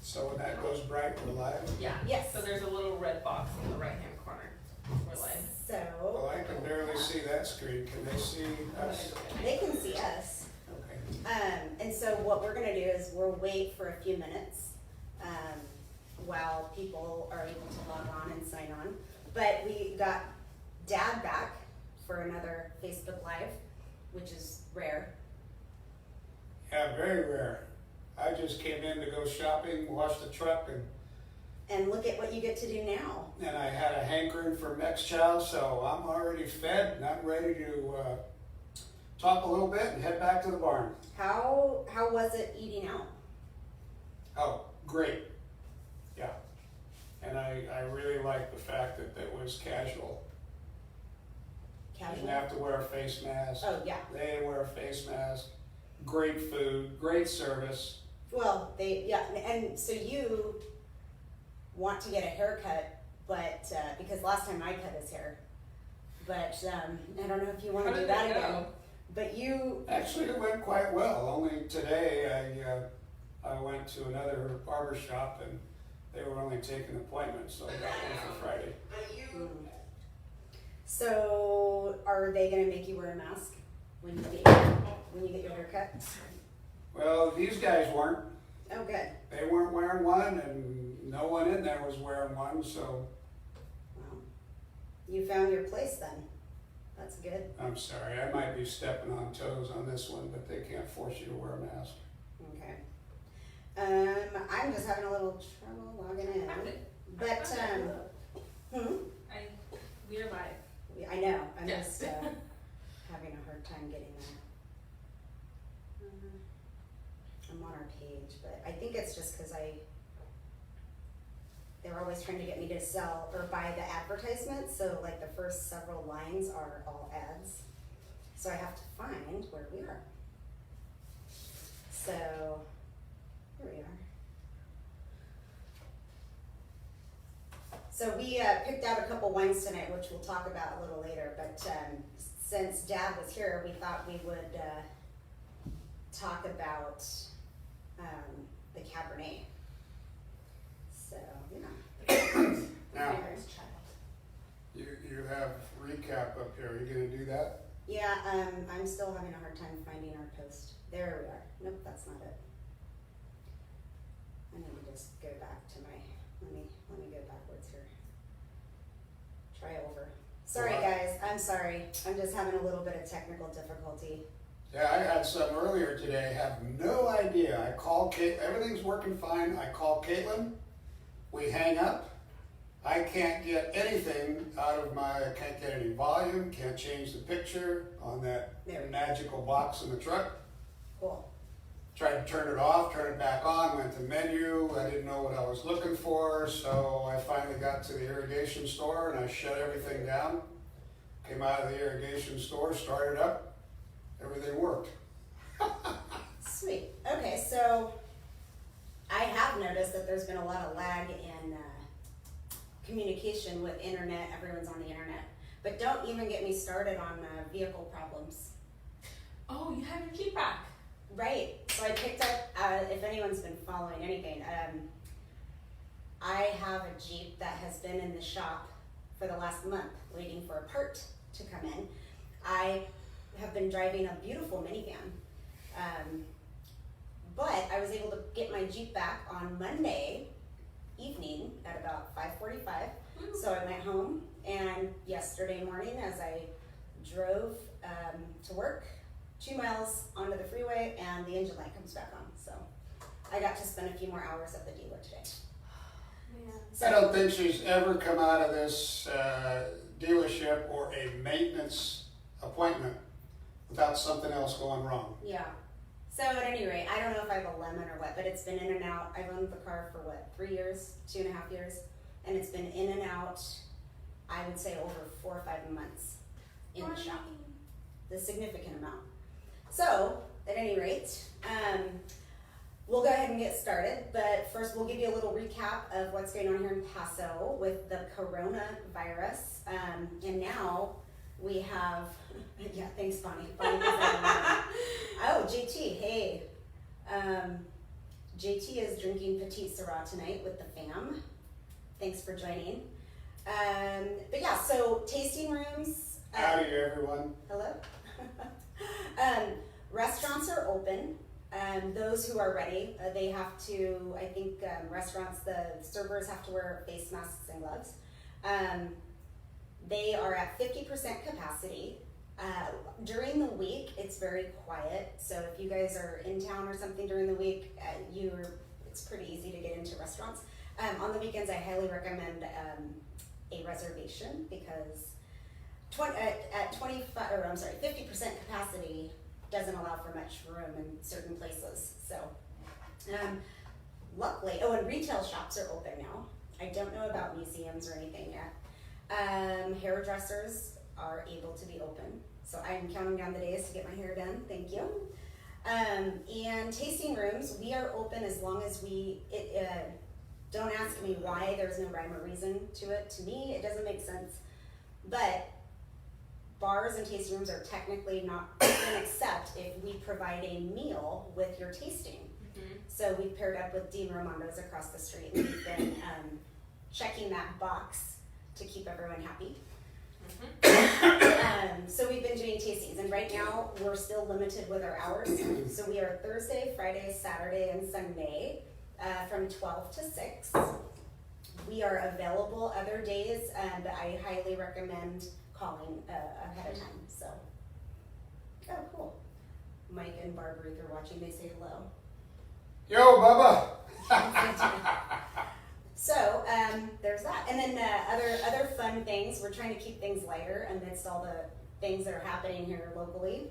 So when that goes bright, we're live? Yeah. Yes. So there's a little red box in the right-hand corner. We're live. Well, So I can barely see that screen. Can they see us? they can see us. Okay. And so what we're gonna do is we'll wait for a few minutes, while people are able to log on and sign on. But we got Dad back for another Facebook Live, which is rare. Yeah, very rare. I just came in to go shopping, wash the truck, And look at what you get to do now. and I had a hankering for Mex-Chow, so I'm already fed and I'm ready to talk a little bit and head back to the barn. How was it eating out? Oh, great. Yeah. And I really like the fact that it was casual. Didn't Casual? have to wear a face mask. Oh, yeah. They didn't wear a face mask. Great food, great service. Well, and so you want to get a haircut, but, because last time I cut his hair. But, I don't know if you wanna How do did that it again. go? But you, Actually, it went quite well. Only today I went to another barber shop and they were only taking appointments, so I got one for Friday. so are they gonna make you wear a mask when you get your haircut? Well, these guys weren't. Oh, good. They weren't wearing one and no one in there was wearing one, so Well, you found your place then. That's good. I'm sorry. I might be stepping on toes on this one, but they can't force you to wear a mask. Okay. I'm just having a little trouble logging in. Found it. But, We are live. I know, I'm Yeah. just, having a hard time getting there. I'm on our page, but I think it's just cause they're always trying to get me to sell or buy the advertisements, so like the first several lines are all ads. So I have to find where we are. So, here we are. So we picked out a couple wines tonight, which we'll talk about a little later, but since Dad was here, we thought we would talk about the Cabernet. So, yeah. Now, Mary's child. you have recap up here. Are you gonna do that? Yeah, I'm still having a hard time finding our post. There we are. Nope, that's not it. I need to just go back to my, let me go backwards here. Try over. Sorry Wow. guys, I'm sorry. I'm just having a little bit of technical difficulty. Yeah, I had some earlier today. Have no idea. I call Kate. Everything's working fine. I call Caitlin. We hang up. I can't get anything out of I can't get any volume. Can't change the picture on that There we go. magical box in the truck. Cool. Tried to turn it off, turn it back on, went to menu. I didn't know what I was looking for, so I finally got to the irrigation store and I shut everything down. Came out of the irrigation store, started up, everything worked. Sweet. Okay, so I have noticed that there's been a lot of lag in communication with internet. Everyone's on the internet. But don't even get me started on vehicle problems. Oh, you have your key back. Right. So I picked up, if anyone's been following anything, I have a Jeep that has been in the shop for the last month waiting for a part to come in. I have been driving a beautiful minivan. But I was able to get my Jeep back on Monday evening at about 5:45. So I went home, and yesterday morning as I drove to work, 2 miles onto the freeway, and the engine light comes back on. So I got to spend a few more hours at the dealer today. I don't think she's ever come out of this dealership or a maintenance appointment without something else going wrong. Yeah. So at any rate, I don't know if I have a lemon or what, but it's been in and out. I've owned the car for 3 years, 2.5 years, and it's been in and out, I would say over 4 or 5 months in the shop. The significant amount. So, at any rate, we'll go ahead and get started, but first we'll give you a little recap of what's going on here in Paso with the coronavirus. And now we have, yeah, thanks Bonnie. Oh, JT, hey. JT is drinking Petite Syrah tonight with the fam. Thanks for joining. But yeah, so tasting rooms. Howdy, everyone. Hello. Restaurants are open. Those who are ready, they have to, I think restaurants, the servers have to wear face masks and gloves. They are at 50% capacity. During the week, it's very quiet. So if you guys are in town or something during the week, it's pretty easy to get into restaurants. On the weekends, I highly recommend a reservation because 50% capacity doesn't allow for much room in certain places. So, luckily, and retail shops are open now. I don't know about museums or anything yet. Hairdressers are able to be open. So I'm counting down the days to get my hair done. Thank you. And tasting rooms, we are open as long as don't ask me why. There's no rhyme or reason to it. To me, it doesn't make sense. But bars and tasting rooms are technically not open except if we provide a meal with your tasting. Mm-hmm. So we've paired up with Dean Ramondo's across the street, and we've been checking that box to keep everyone happy. Mm-hmm. So we've been doing tastings, and right now we're still limited with our hours. So we are Thursday, Friday, Saturday, and Sunday from 12 to 6. We are available other days, but I highly recommend calling ahead of time. So, oh, cool. Mike and Barb Ruth are watching. They say hello. Yo, Bubba. So there's that, and then other fun things. We're trying to keep things lighter amidst all the things that are happening here locally.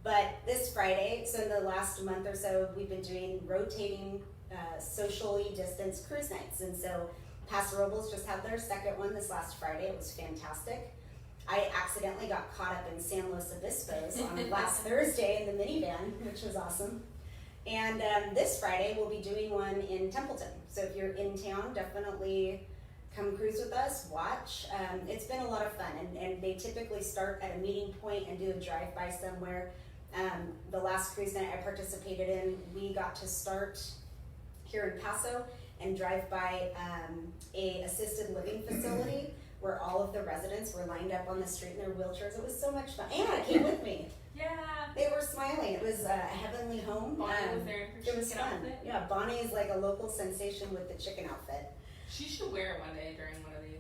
But this Friday, so in the last month or so, we've been doing rotating socially distanced cruise nights, and so Paso Robles just had their second one this last Friday. It was fantastic. I accidentally got caught up in San Luis Obispo's on last Thursday in the minivan, which was awesome. And this Friday, we'll be doing one in Templeton. So if you're in town, definitely come cruise with us, watch. It's been a lot of fun, and they typically start at a meeting point and do a drive-by somewhere. The last cruise night I participated in, we got to start here in Paso and drive by a assisted living facility where all of the residents were lined up on the street in their wheelchairs. It was so much fun. Anna came with me. Yeah. They were smiling. It was a heavenly home. Bonnie was there in her it was chicken fun. outfit. Yeah, Bonnie is like a local sensation with the chicken outfit. She should wear it one day during one of these.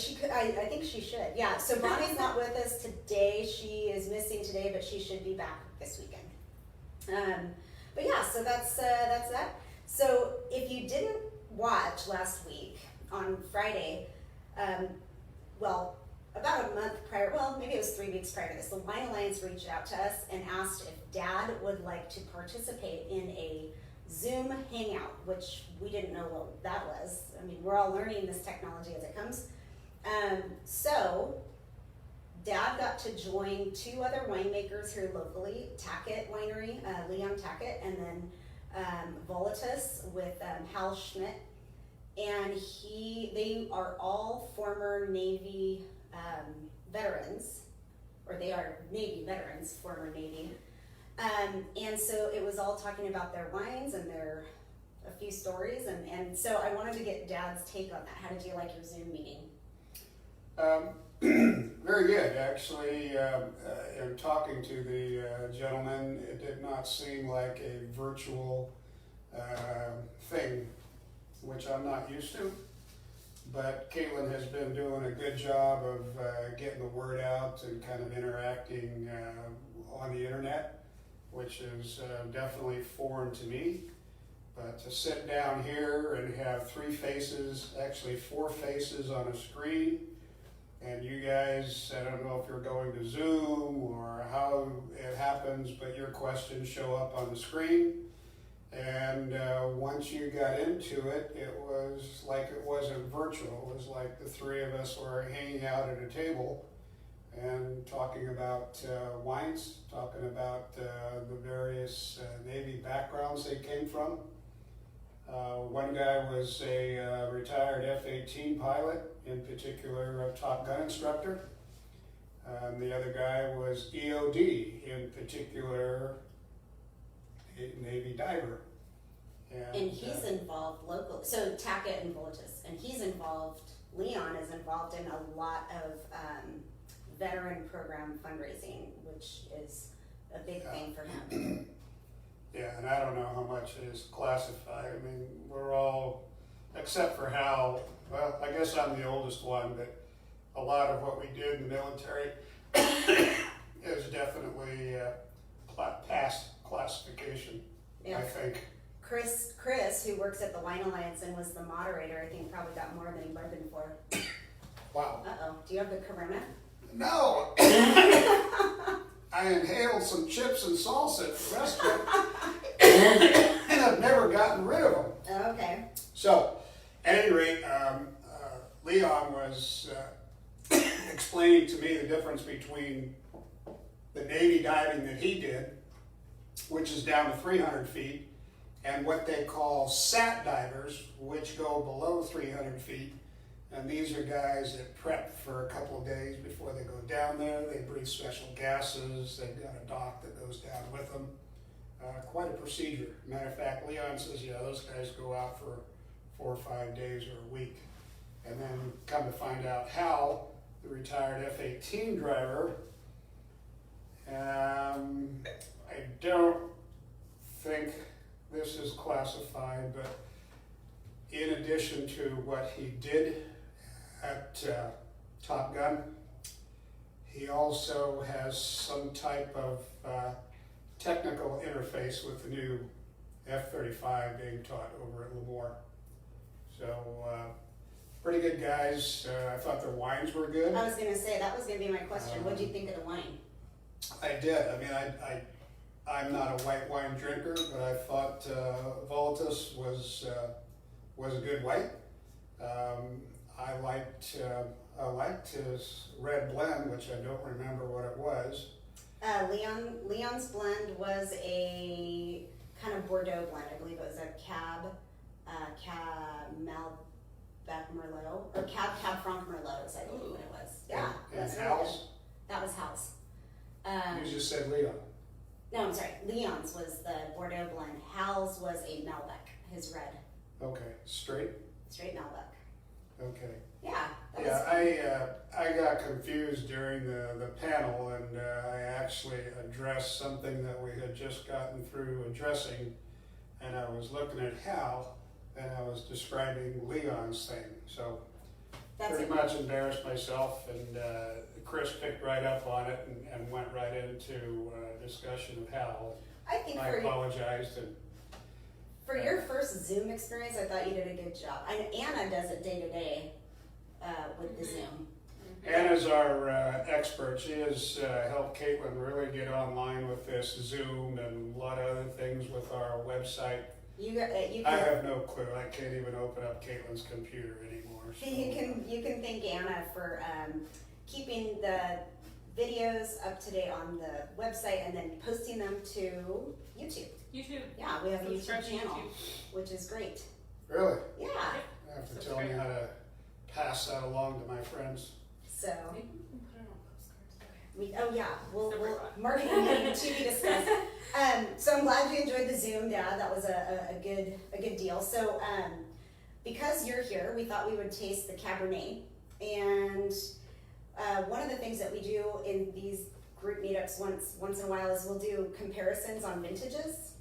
She could. I think she should. Yeah. So Bonnie's not with us today. She is missing today, but she should be back this weekend. But yeah, so that's that. So if you didn't watch last week on Friday, about a month prior, maybe it was 3 weeks prior to this, the Wine Alliance reached out to us and asked if Dad would like to participate in a Zoom hangout, which we didn't know what that was. I mean, we're all learning this technology as it comes. So Dad got to join 2 other winemakers here locally, Tackett Winery, Leon Tackett, and then Volatus with Hal Schmidt. And they are all former Navy veterans, or they are Navy veterans, former Navy. And so it was all talking about their wines and a few stories. And so I wanted to get Dad's take on that. How did you like your Zoom meeting? Very good, actually. In talking to the gentleman, it did not seem like a virtual thing, which I'm not used to. But Caitlin has been doing a good job of getting the word out and kind of interacting on the internet, which is definitely foreign to me. But to sit down here and have 3 faces, actually 4 faces on a screen, and you guys, I don't know if you're going to Zoom or how it happens, but your questions show up on the screen. And once you got into it, it was like it wasn't virtual. It was like the 3 of us were hanging out at a table and talking about wines, talking about the various Navy backgrounds they came from. One guy was a retired F-18 pilot, in particular a Top Gun instructor. The other guy was EOD, in particular a Navy diver. And he's involved locally, so Tackett and Volatus, and he's involved, Leon is involved in a lot of veteran program fundraising, which is a big thing for him. Yeah, and I don't know how much is classified. I mean, we're all, except for Hal, well, I guess I'm the oldest one, but a lot of what we did in the military is definitely past classification, Yeah. I think. Chris, who works at the Wine Alliance and was the moderator, I think probably got more than he bargained for. Wow. Uh-oh, do you have the Cabernet? No! I inhaled some chips and salsa at the restaurant, and I've never gotten rid of them. Oh, okay. So, at any rate, Leon was explaining to me the difference between the Navy diving that he did, which is down to 300 feet, and what they call sat divers, which go below 300 feet. And these are guys that prep for a couple of days before they go down there. They breathe special gases. They've got a dock that goes down with them. Quite a procedure. Matter of fact, Leon says, yeah, those guys go out for 4 or 5 days or a week. And then come to find out Hal, the retired F-18 driver, I don't think this is classified, but in addition to what he did at Top Gun, he also has some type of technical interface with the new F-35 being taught over at Lemoore. So, pretty good guys. I thought their wines were good. I was going to say, that was going to be my question. What did you think of the wine? I did. I mean, I'm not a white wine drinker, but I thought Volatus was a good white. I liked his red blend, which I don't remember what it was. Leon's blend was a kind of Bordeaux blend. I believe it was a Cab Malbec Merlot, or Cab Franc Merlot is I believe what it was. Yeah. And really Hal's? good. That was Hal's. You just said Leon. No, I'm sorry. Leon's was the Bordeaux blend. Hal's was a Malbec, his red. Okay, straight? Straight Malbec. Okay. Yeah. I got confused during the panel, and I actually addressed something that we had just gotten through addressing, and I was looking at Hal, and I was describing Leon's thing. So pretty much embarrassed myself, and Chris picked right up on it and went right into discussion of Hal. I think I apologized. And for your first Zoom experience, I thought you did a good job. And Anna does it day to day with the Zoom. Anna's our expert. She has helped Caitlin really get online with this Zoom and a lot of other things with our website. I have no clue. I can't even open up Caitlin's computer anymore. So. You can thank Anna for keeping the videos up to date on the website and then posting them to YouTube. Yeah, we have a YouTube channel, which is great. Really? Yeah. You have to tell me how to pass that along to my friends. So. We'll marketing to be discussed. So I'm glad you enjoyed the Zoom. Yeah, that was a good deal. So because you're here, we thought we would taste the Cabernet. And one of the things that we do in these group meetups once in a while is we'll do comparisons on vintages.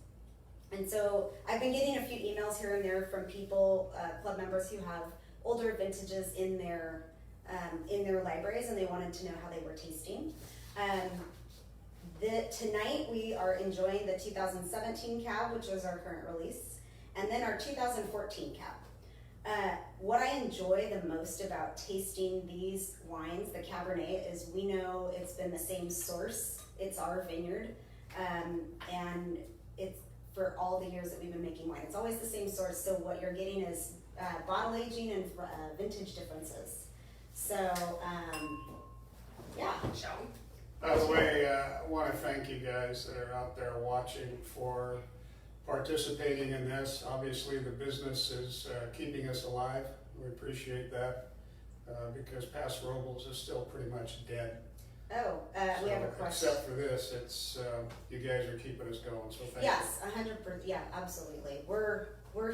And so I've been getting a few emails here and there from people, club members who have older vintages in their libraries, and they wanted to know how they were tasting. Tonight we are enjoying the 2017 Cab, which was our current release, and then our 2014 Cab. What I enjoy the most about tasting these wines, the Cabernet, is we know it's been the same source. It's our vineyard, and it's for all the years that we've been making wine. It's always the same source, so what you're getting is bottle aging and vintage differences. So, yeah. By the way, I want to thank you guys that are out there watching for participating in this. Obviously, the business is keeping us alive. We appreciate that because Paso Robles is still pretty much dead. Oh, we have a So, question. except for this, it's, you guys are keeping us going, so thank you. Yes, 100%. Yeah, absolutely. We're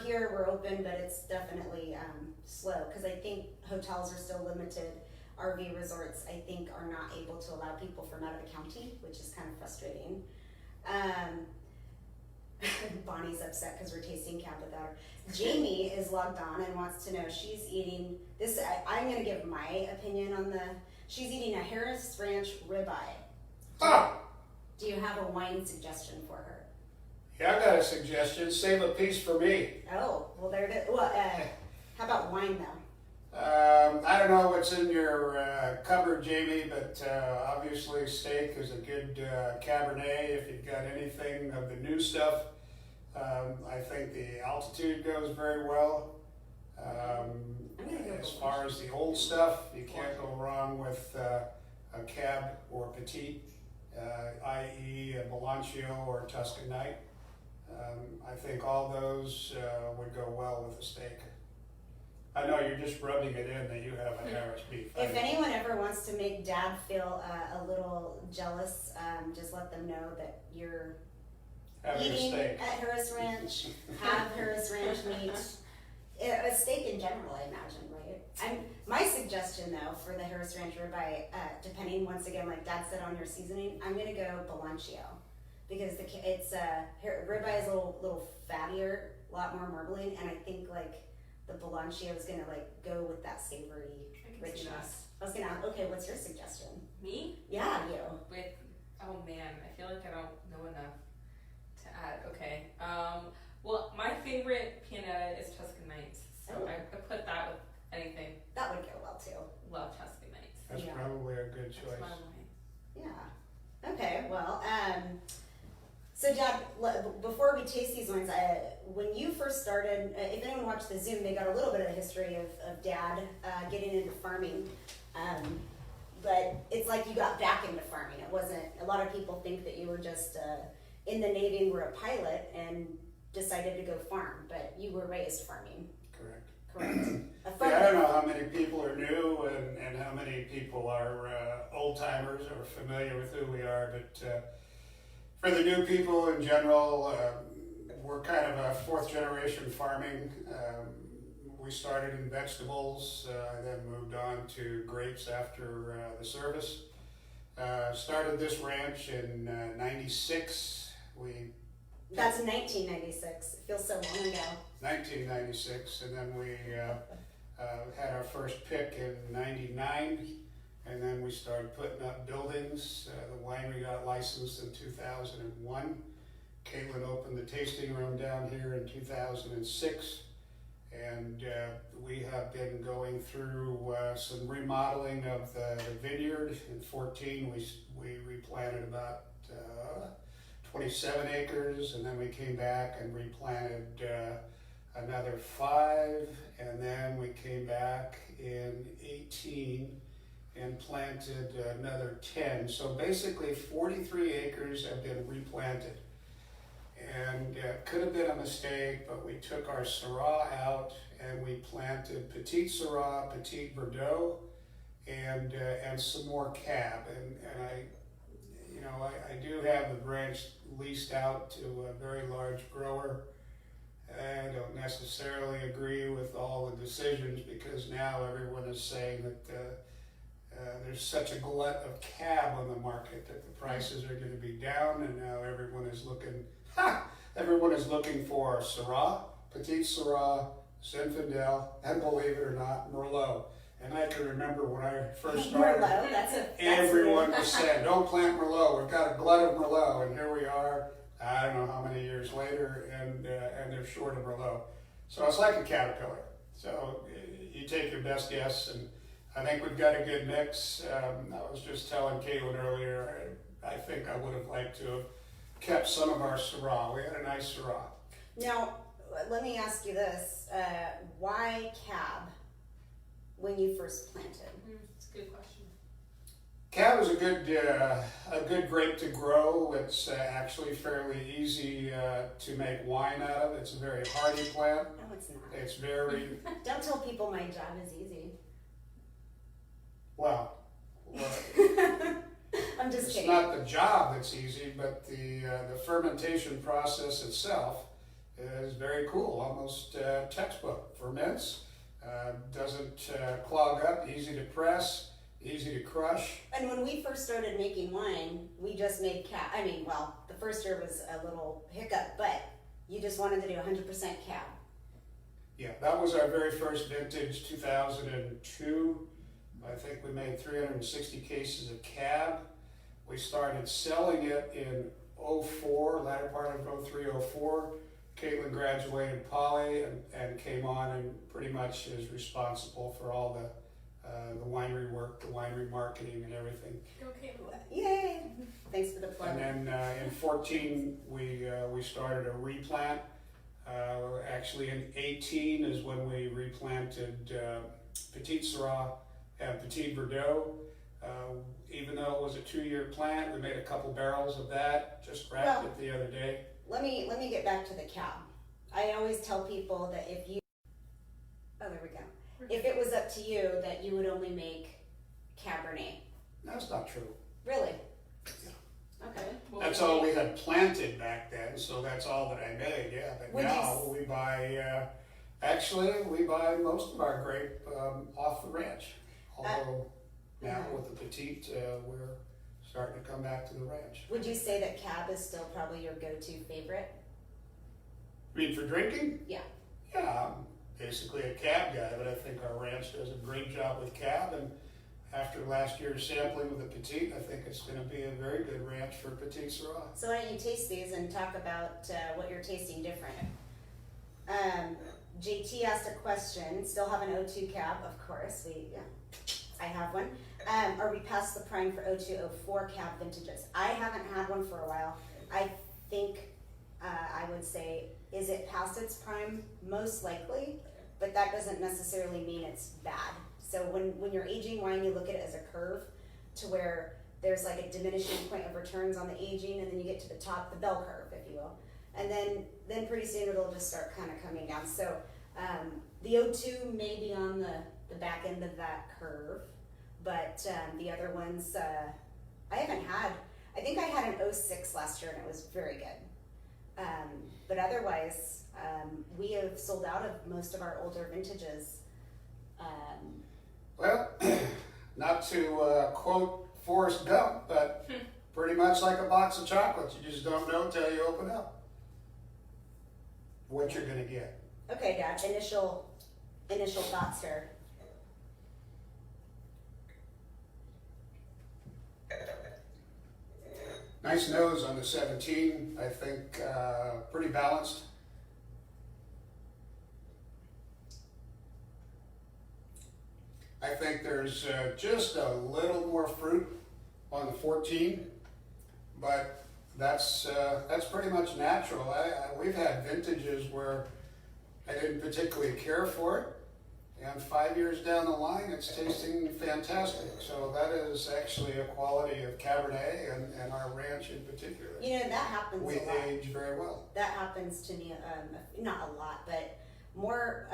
here. We're open, but it's definitely slow because I think hotels are still limited. RV resorts, I think, are not able to allow people from out of the county, which is kind of frustrating. Bonnie's upset because we're tasting cab without her. Jamie is logged on and wants to know she's eating this. I'm going to give my opinion on the. She's eating a Harris Ranch ribeye. Ah! Do you have a wine suggestion for her? Yeah, I got a suggestion. Save a piece for me. Oh, well, there it is. Well, how about wine though? I don't know what's in your cupboard, Jamie, but obviously steak is a good Cabernet if you've got anything of the new stuff. I think the altitude goes very well. As far as the old stuff, you can't go wrong with a Cab or Petite, i.e. a Balancio or Tuscan Night. I think all those would go well with a steak. I know you're just rubbing it in that you have a Harris beef. If anyone ever wants to make Dad feel a little jealous, just let them know that you're having a eating steak. at Harris Ranch, have Harris Ranch meat, a steak in general, I imagine, right? My suggestion though for the Harris Ranch ribeye, depending once again, like Dad said on your seasoning, I'm gonna go Balancio because it's ribeye is a little fattier, a lot more marbling, and I think like the Balancio is gonna like go with that savory richness. I was gonna. Okay, what's your suggestion? Me? Yeah, you. With, oh man, I feel like I don't know enough to add. Okay. Well, my favorite Pianetta is Tuscan Nights. So Oh. I put that with anything. That would go well too. Love Tuscan Nights. That's Yeah. probably a good That's choice. my wine. Yeah. Okay. Well, so Dad, before we taste these wines, when you first started, if anyone watched the Zoom, they got a little bit of the history of Dad getting into farming. But it's like you got back into farming. It wasn't. A lot of people think that you were just in the Navy and were a pilot and decided to go farm, but you were raised farming. Correct. Correct. Yeah, I don't know how many people are new and how many people are old timers or familiar with who we are, but for the new people in general, we're kind of a fourth generation farming. We started in vegetables, then moved on to grapes after the service. Started this ranch in 96. That's 1996. It feels so long ago. 1996, and then we had our first pick in 99, and then we started putting up buildings. The winery got licensed in 2001. Caitlin opened the tasting room down here in 2006, and we have been going through some remodeling of the vineyard. In 14, we replanted about 27 acres, and then we came back and replanted another 5, and then we came back in 18 and planted another 10. So basically 43 acres have been replanted. And could have been a mistake, but we took our Syrah out and we planted Petite Syrah, Petite Verdot, and some more Cab. And I do have the branch leased out to a very large grower. I don't necessarily agree with all the decisions because now everyone is saying that there's such a glut of Cab on the market that the prices are going to be down, and now everyone is looking for Syrah, Petite Syrah, Zinfandel, and believe it or not, Merlot. And I can remember when I first started, Merlot, everyone was saying, don't plant Merlot, we've got a glut of Merlot, and here we are, I don't know how many years later, and they're short of Merlot. So it's like a caterpillar. So you take your best guess, and I think we've got a good mix. I was just telling Caitlin earlier, I think I would have liked to have kept some of our Syrah. We had a nice Syrah. Now, let me ask you this. Why Cab when you first planted? It's a good question. Cab is a good grape to grow. It's actually fairly easy to make wine out of. It's a very hardy plant. No, it's not. It's very, Don't tell people my job is easy. well I'm just It's kidding. not the job that's easy, but the fermentation process itself is very cool, almost textbook. Ferments, doesn't clog up, easy to press, easy to crush. And when we first started making wine, we just made cab. I mean, well, the first year was a little hiccup, but you just wanted to do 100% cab. Yeah, that was our very first vintage, 2002. I think we made 360 cases of cab. We started selling it in '04, latter part of '03, '04. Caitlin graduated Poly and came on and pretty much is responsible for all the winery work, the winery marketing and everything. Okay. Yay! Thanks for the plug. And then in 14, we started a replant. Actually in 18 is when we replanted Petit Syrah and Petit Verdot. Even though it was a 2-year plant, we made a couple barrels of that, just wrapped it the other day. Let me get back to the cab. I always tell people that if there we go. If it was up to you, that you would only make Cabernet. That's not true. Really? Yeah. Okay. That's all we had planted back then, so that's all that I made, yeah. But Would now we buy, we buy most of our grape off the ranch. Although now with the Petite, we're starting to come back to the ranch. Would you say that cab is still probably your go-to favorite? I mean, for drinking? Yeah. Yeah, I'm basically a cab guy, but I think our ranch does a great job with cab. And after last year's sampling with the Petite, I think it's going to be a very good ranch for Petit Syrah. So why don't you taste these and talk about what you're tasting different? JT asked a question. Still have an O2 cab, of course. I have one. Are we past the prime for 0204 cab vintages? I haven't had one for a while. I think I would say, is it past its prime? Most likely, but that doesn't necessarily mean it's bad. So when you're aging wine, you look at it as a curve to where there's like a diminishing point of returns on the aging, and then you get to the top, the bell curve, if you will. And then pretty soon it'll just start kind of coming down. So the O2 may be on the back end of that curve, but the other ones, I haven't had. I think I had an 06 last year and it was very good. But otherwise, we have sold out of most of our older vintages. Well, not to quote Forrest Gump, but pretty much like a box of chocolates. You just don't know until you open up what you're going to get. Okay, Dad, initial thoughts here. Nice nose on the 17, I think pretty balanced. I think there's just a little more fruit on the 14, but that's pretty much natural. We've had vintages where I didn't particularly care for it, and 5 years down the line, it's tasting fantastic. So that is actually a quality of Cabernet and our ranch in particular. You know, that happens We a lot. age very well. That happens to me, not a lot, but more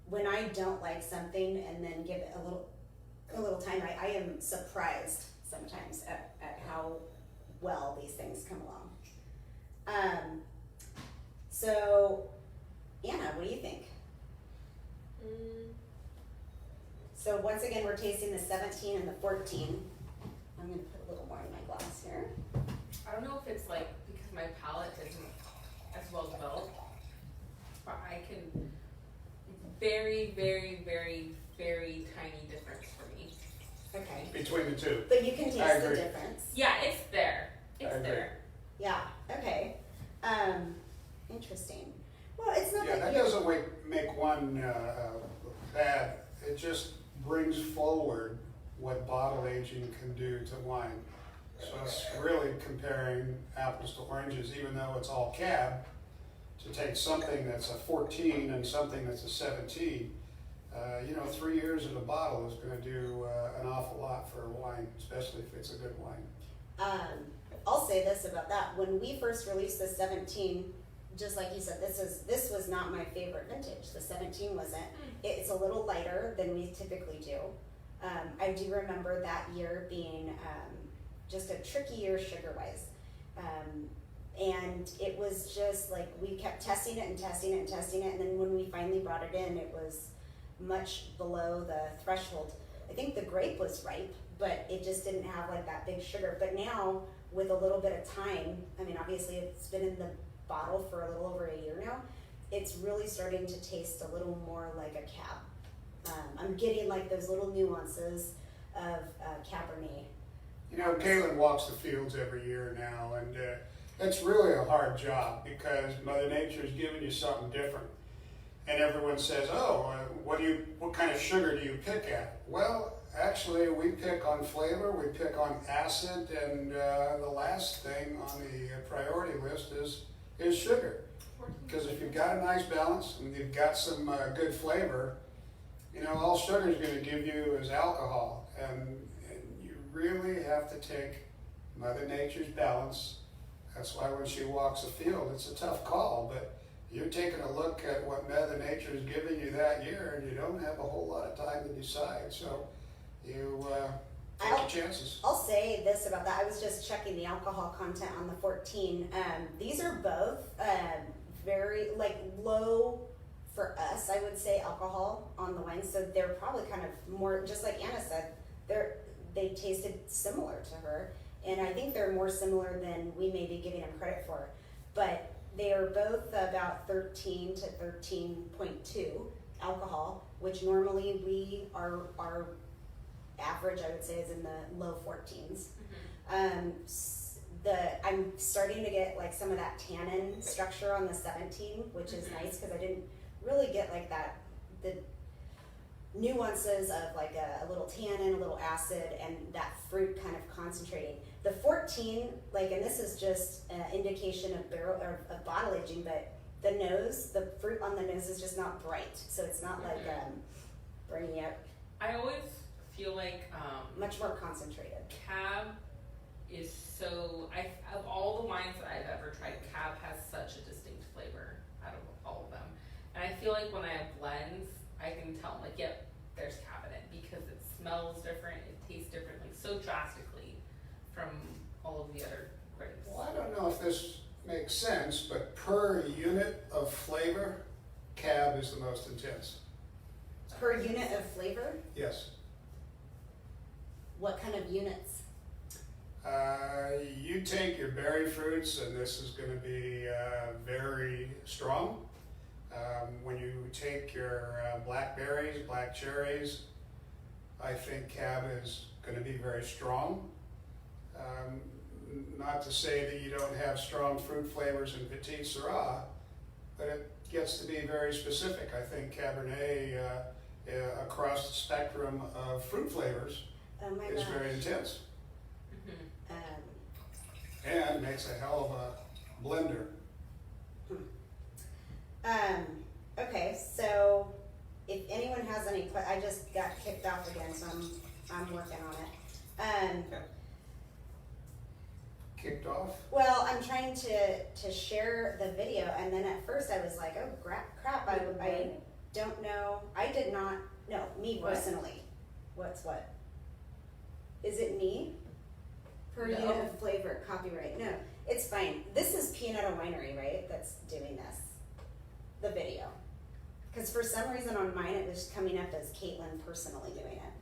when I don't like something and then give it a little time. I am surprised sometimes at how well these things come along. So, Anna, what do you think? So once again, we're tasting the 17 and the 14. I'm going to put a little more in my glass here. I don't know if it's like because my palate isn't as well developed, but I can very, very, very, very tiny difference for me. Okay. Between the two. But you can I taste the agree. difference. Yeah, it's there. It's agree. there. Yeah, okay. Interesting. Well, it's not Yeah, that that you doesn't make one bad. It just brings forward what bottle aging can do to wine. So it's really comparing apples to oranges, even though it's all cab, to take something that's a 14 and something that's a 17. 3 years in a bottle is going to do an awful lot for a wine, especially if it's a good wine. I'll say this about that. When we first released the 17, just like you said, this was not my favorite vintage. The 17 wasn't. It's a little lighter than we typically do. I do remember that year being just a tricky year sugar-wise. And it was just like, we kept testing it and testing it and testing it, and then when we finally brought it in, it was much below the threshold. I think the grape was ripe, but it just didn't have like that big sugar. But now, with a little bit of time, I mean, obviously it's been in the bottle for a little over a year now, it's really starting to taste a little more like a cab. I'm getting like those little nuances of Cabernet. You know, Caitlin walks the fields every year now, and it's really a hard job because Mother Nature's giving you something different. And everyone says, oh, what kind of sugar do you pick at? Well, actually, we pick on flavor, we pick on acid, and the last thing on the priority list is sugar. Because if you've got a nice balance and you've got some good flavor, you know, all sugar is going to give you is alcohol. And you really have to take Mother Nature's balance. That's why when she walks the field, it's a tough call, but you're taking a look at what Mother Nature is giving you that year, and you don't have a whole lot of time to decide. So you take your chances. I'll say this about that. I was just checking the alcohol content on the 14. These are both very like low for us, I would say, alcohol on the wine. So they're probably kind of more, just like Anna said, they tasted similar to her. And I think they're more similar than we may be giving them credit for. But they are both about 13 to 13.2 alcohol, which normally our average, I would say, is in the low 14s. I'm starting to get like some of that tannin structure on the 17, which is nice because I didn't really get like that, the nuances of like a little tannin, a little acid, and that fruit kind of concentrating. The 14, like, and this is just an indication of barrel or of bottle aging, but the nose, the fruit on the nose is just not bright, so it's not like bringing out. I always feel like much more concentrated. Cab is so, of all the wines that I've ever tried, Cab has such a distinct flavor out of all of them. And I feel like when I have blends, I can tell, like, yep, there's Cabernet, because it smells different, it tastes different, like so drastically from all of the other grapes. Well, I don't know if this makes sense, but per unit of flavor, Cab is the most intense. Per unit of flavor? Yes. What kind of units? You take your berry fruits, and this is going to be very strong. When you take your blackberries, black cherries, I think Cab is going to be very strong. Not to say that you don't have strong fruit flavors in Petite Syrah, but it gets to be very specific. I think Cabernet, across the spectrum of fruit flavors, is very intense. And makes a hell of a blender. Okay, so if anyone has any I just got kicked off again, so I'm working on it. Kicked off? Well, I'm trying to share the video, and then at first I was like, oh crap, I don't know. I did not, no, me personally. What's what? Is it me? Per No. unit of flavor, copyright. No, it's fine. This is Pianetta Winery, right? That's doing this, the video. Because for some reason on mine it was coming up as Caitlin personally doing it.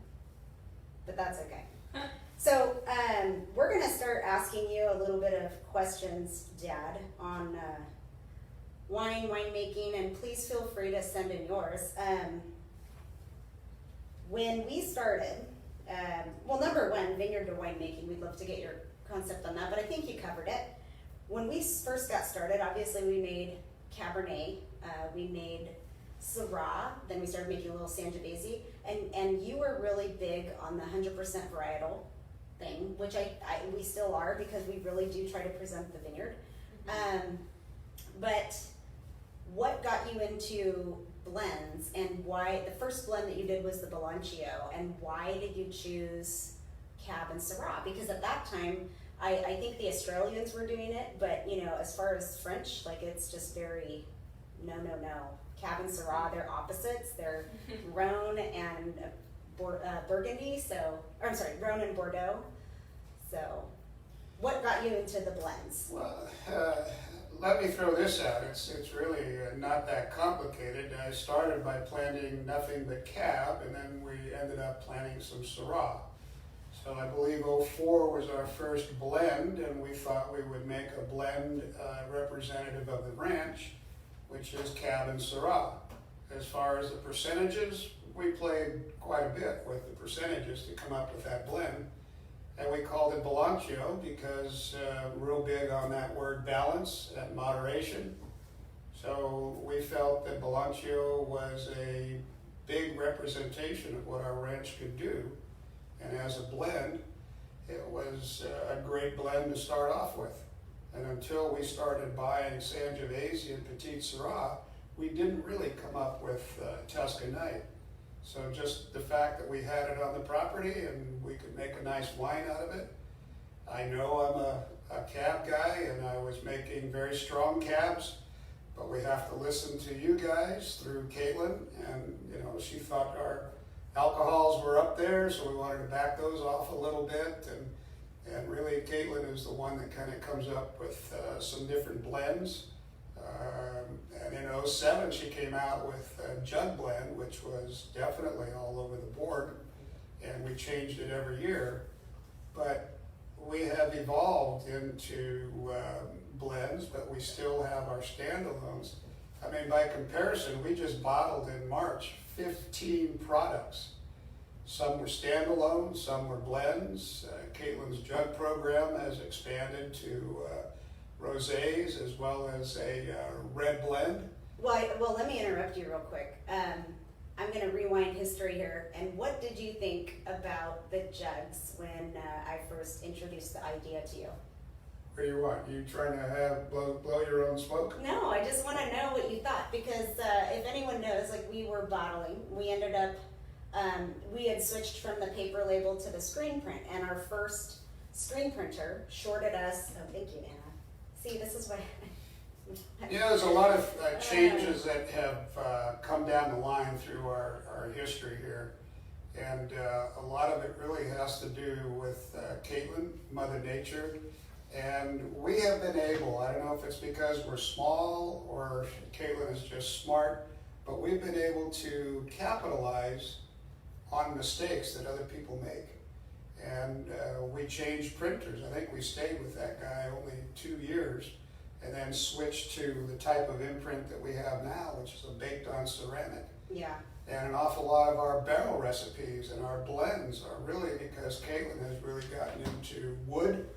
But that's okay. So we're going to start asking you a little bit of questions, Dad, on winemaking, and please feel free to send in yours. When we started, well, number one, vineyard to winemaking, we'd love to get your concept on that, but I think you covered it. When we first got started, obviously we made Cabernet, we made Syrah, then we started making a little Sangiovese, and you were really big on the 100% varietal thing, which we still are, because we really do try to present the vineyard. But what got you into blends, and why? The first blend that you did was the Balancio, and why did you choose Cab and Syrah? Because at that time, I think the Australians were doing it, but you know, as far as French, like, it's just very no. Cab and Syrah, they're opposites. They're Rhone and Burgundy. So, or I'm sorry, Rhone and Bordeaux. So what got you into the blends? Well, let me throw this out. It's really not that complicated. I started by planting nothing but Cab, and then we ended up planting some Syrah. So I believe '04 was our first blend, and we thought we would make a blend representative of the ranch, which is Cab and Syrah. As far as the percentages, we played quite a bit with the percentages to come up with that blend. And we called it Balancio because real big on that word balance and moderation. So we felt that Balancio was a big representation of what our ranch could do. And as a blend, it was a great blend to start off with. And until we started buying Sangiovese and Petit Syrah, we didn't really come up with Tuscanite. So just the fact that we had it on the property and we could make a nice wine out of it. I know I'm a cab guy and I was making very strong cabs, but we have to listen to you guys through Caitlin, and she thought our alcohols were up there, so we wanted to back those off a little bit, and really Caitlin is the one that kind of comes up with some different blends. And in '07 she came out with a jug blend, which was definitely all over the board, and we changed it every year. But we have evolved into blends, but we still have our standalones. I mean, by comparison, we just bottled in March 15 products. Some were standalone, some were blends. Caitlin's jug program has expanded to rosés as well as a red blend. Well, let me interrupt you real quick. I'm going to rewind history here. And what did you think about the jugs when I first introduced the idea to you? What do you want? You trying to blow your own smoke? No, I just want to know what you thought, because if anyone knows, like, we were bottling. We ended up, we had switched from the paper label to the screen print, and our first screen printer shorted us. Oh, thank you, Anna. See, this is what. There's a lot of changes that have come down the line through our history here. And a lot of it really has to do with Caitlin, Mother Nature. And we have been able, I don't know if it's because we're small or Caitlin is just smart, but we've been able to capitalize on mistakes that other people make. And we changed printers. I think we stayed with that guy only 2 years, and then switched to the type of imprint that we have now, which is a baked on ceramic. Yeah. And an awful lot of our barrel recipes and our blends are really because Caitlin has really gotten into wood.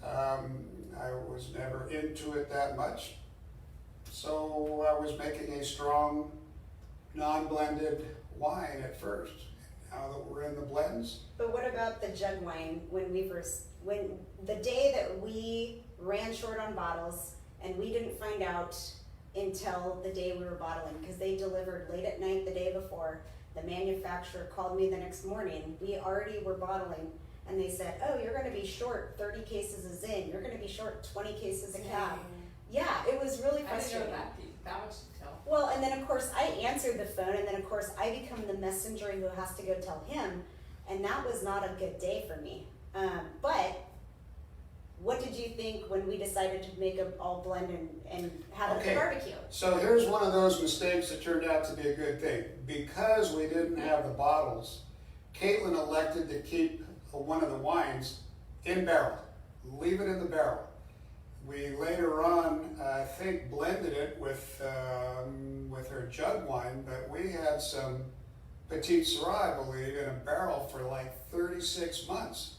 I was never into it that much. So I was making a strong, non-blended wine at first. Now that we're in the blends. But what about the jug wine when the day that we ran short on bottles, and we didn't find out until the day we were bottling, because they delivered late at night the day before. The manufacturer called me the next morning. We already were bottling, and they said, oh, you're going to be short 30 cases of Zin. You're going to be short 20 cases of Cab. Yeah, it was really frustrating. I didn't know that much detail. Well, and then of course I answered the phone, and then of course I become the messenger who has to go tell him, and that was not a good day for me. But what did you think when we decided to make them all blend and have it at the barbecue? So here's one of those mistakes that turned out to be a good thing. Because we didn't have the bottles, Caitlin elected to keep one of the wines in barrel, leave it in the barrel. We later on, I think, blended it with her jug wine, but we had some Petit Syrah, I believe, in a barrel for like 36 months.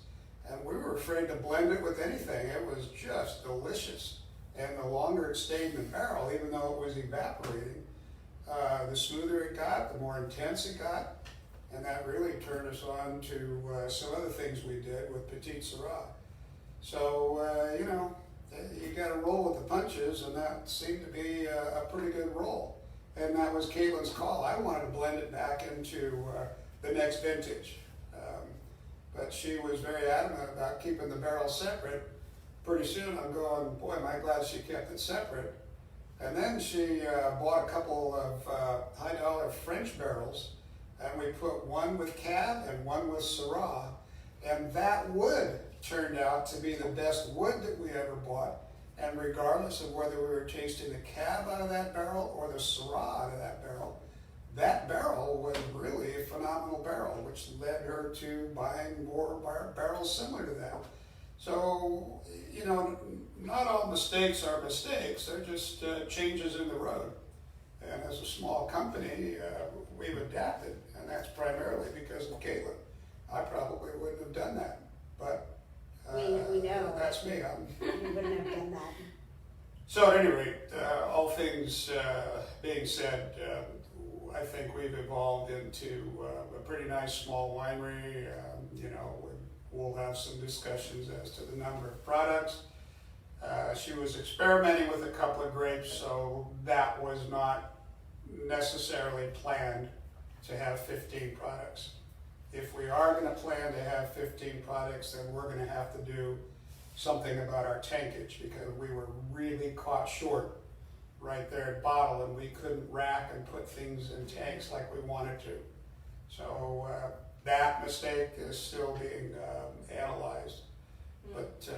And we were afraid to blend it with anything. It was just delicious. And the longer it stayed in the barrel, even though it was evaporating, the smoother it got, the more intense it got. And that really turned us on to some other things we did with Petit Syrah. So, you got to roll with the punches, and that seemed to be a pretty good roll. And that was Caitlin's call. I wanted to blend it back into the next vintage. But she was very adamant about keeping the barrels separate. Pretty soon I'm going, boy, am I glad she kept it separate. And then she bought a couple of high-dollar French barrels, and we put one with Cab and one with Syrah. And that wood turned out to be the best wood that we ever bought. And regardless of whether we were tasting the cab out of that barrel or the Syrah out of that barrel was really a phenomenal barrel, which led her to buying more barrels similar to that. So, you know, not all mistakes are mistakes, they're just changes in the road. And as a small company, we've adapted, and that's primarily because of Caitlin. I probably wouldn't have done that, but we know. That's me. We wouldn't have done that. So at any rate, all things being said, I think we've evolved into a pretty nice small winery. You know, we'll have some discussions as to the number of products. She was experimenting with a couple of grapes, so that was not necessarily planned to have 15 products. If we are going to plan to have 15 products, then we're going to have to do something about our tankage, because we were really caught short right there at bottle, and we couldn't rack and put things in tanks like we wanted to. So that mistake is still being analyzed. But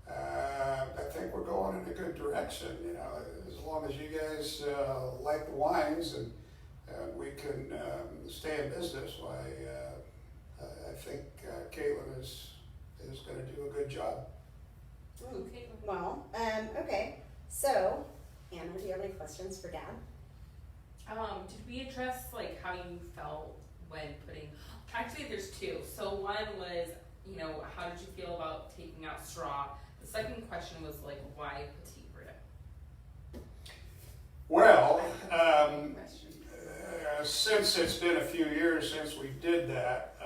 I think we're going in a good direction, you know, as long as you guys like the wines and we can stay in business. Why, I think Caitlin is going to do a good job. Okay. Well, okay. So, Anna, do you have any questions for Dad? Did we address like how you felt when putting? Actually, there's two. So one was, you know, how did you feel about taking out straw? The second question was like, why Petit Verdot? Well, Question. since it's been a few years since we did that,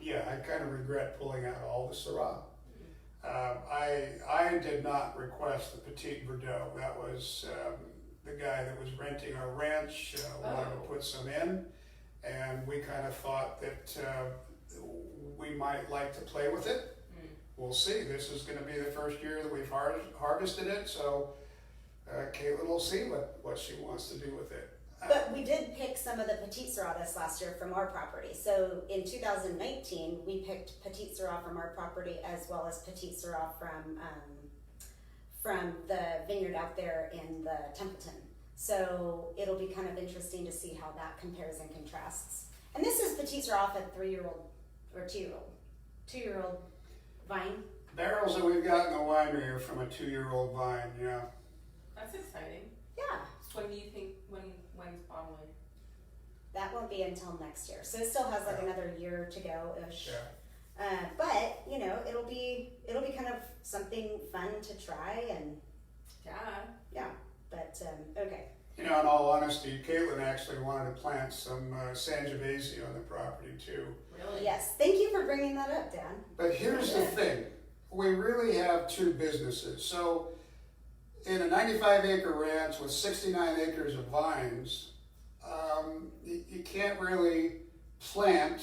yeah, I kind of regret pulling out all the Syrah. I did not request the Petit Verdot. That was the guy that was renting our ranch wanted to put some in, and we kind of thought that we might like to play with it. We'll see. This is going to be the first year that we've harvested it, so Caitlin will see what she wants to do with it. But we did pick some of the Petit Syrah this last year from our property. So in 2019, we picked Petit Syrah from our property as well as Petit Syrah from the vineyard out there in the Templeton. So it'll be kind of interesting to see how that compares and contrasts. And this is Petit Syrah off a 3-year-old or 2-year-old vine. Barrels that we've got in the winery are from a 2-year-old vine, yeah. That's exciting. Yeah. So when do you think when's bottling? That won't be until next year. So it still has like another year to go-ish. Yeah. But you know, it'll be kind of something fun to try and yeah. But okay. You know, in all honesty, Caitlin actually wanted to plant some Sangiovese on the property too. Really? Yes. Thank you for bringing that up, Dan. But here's the thing. We really have two businesses. So in a 95-acre ranch with 69 acres of vines, you can't really plant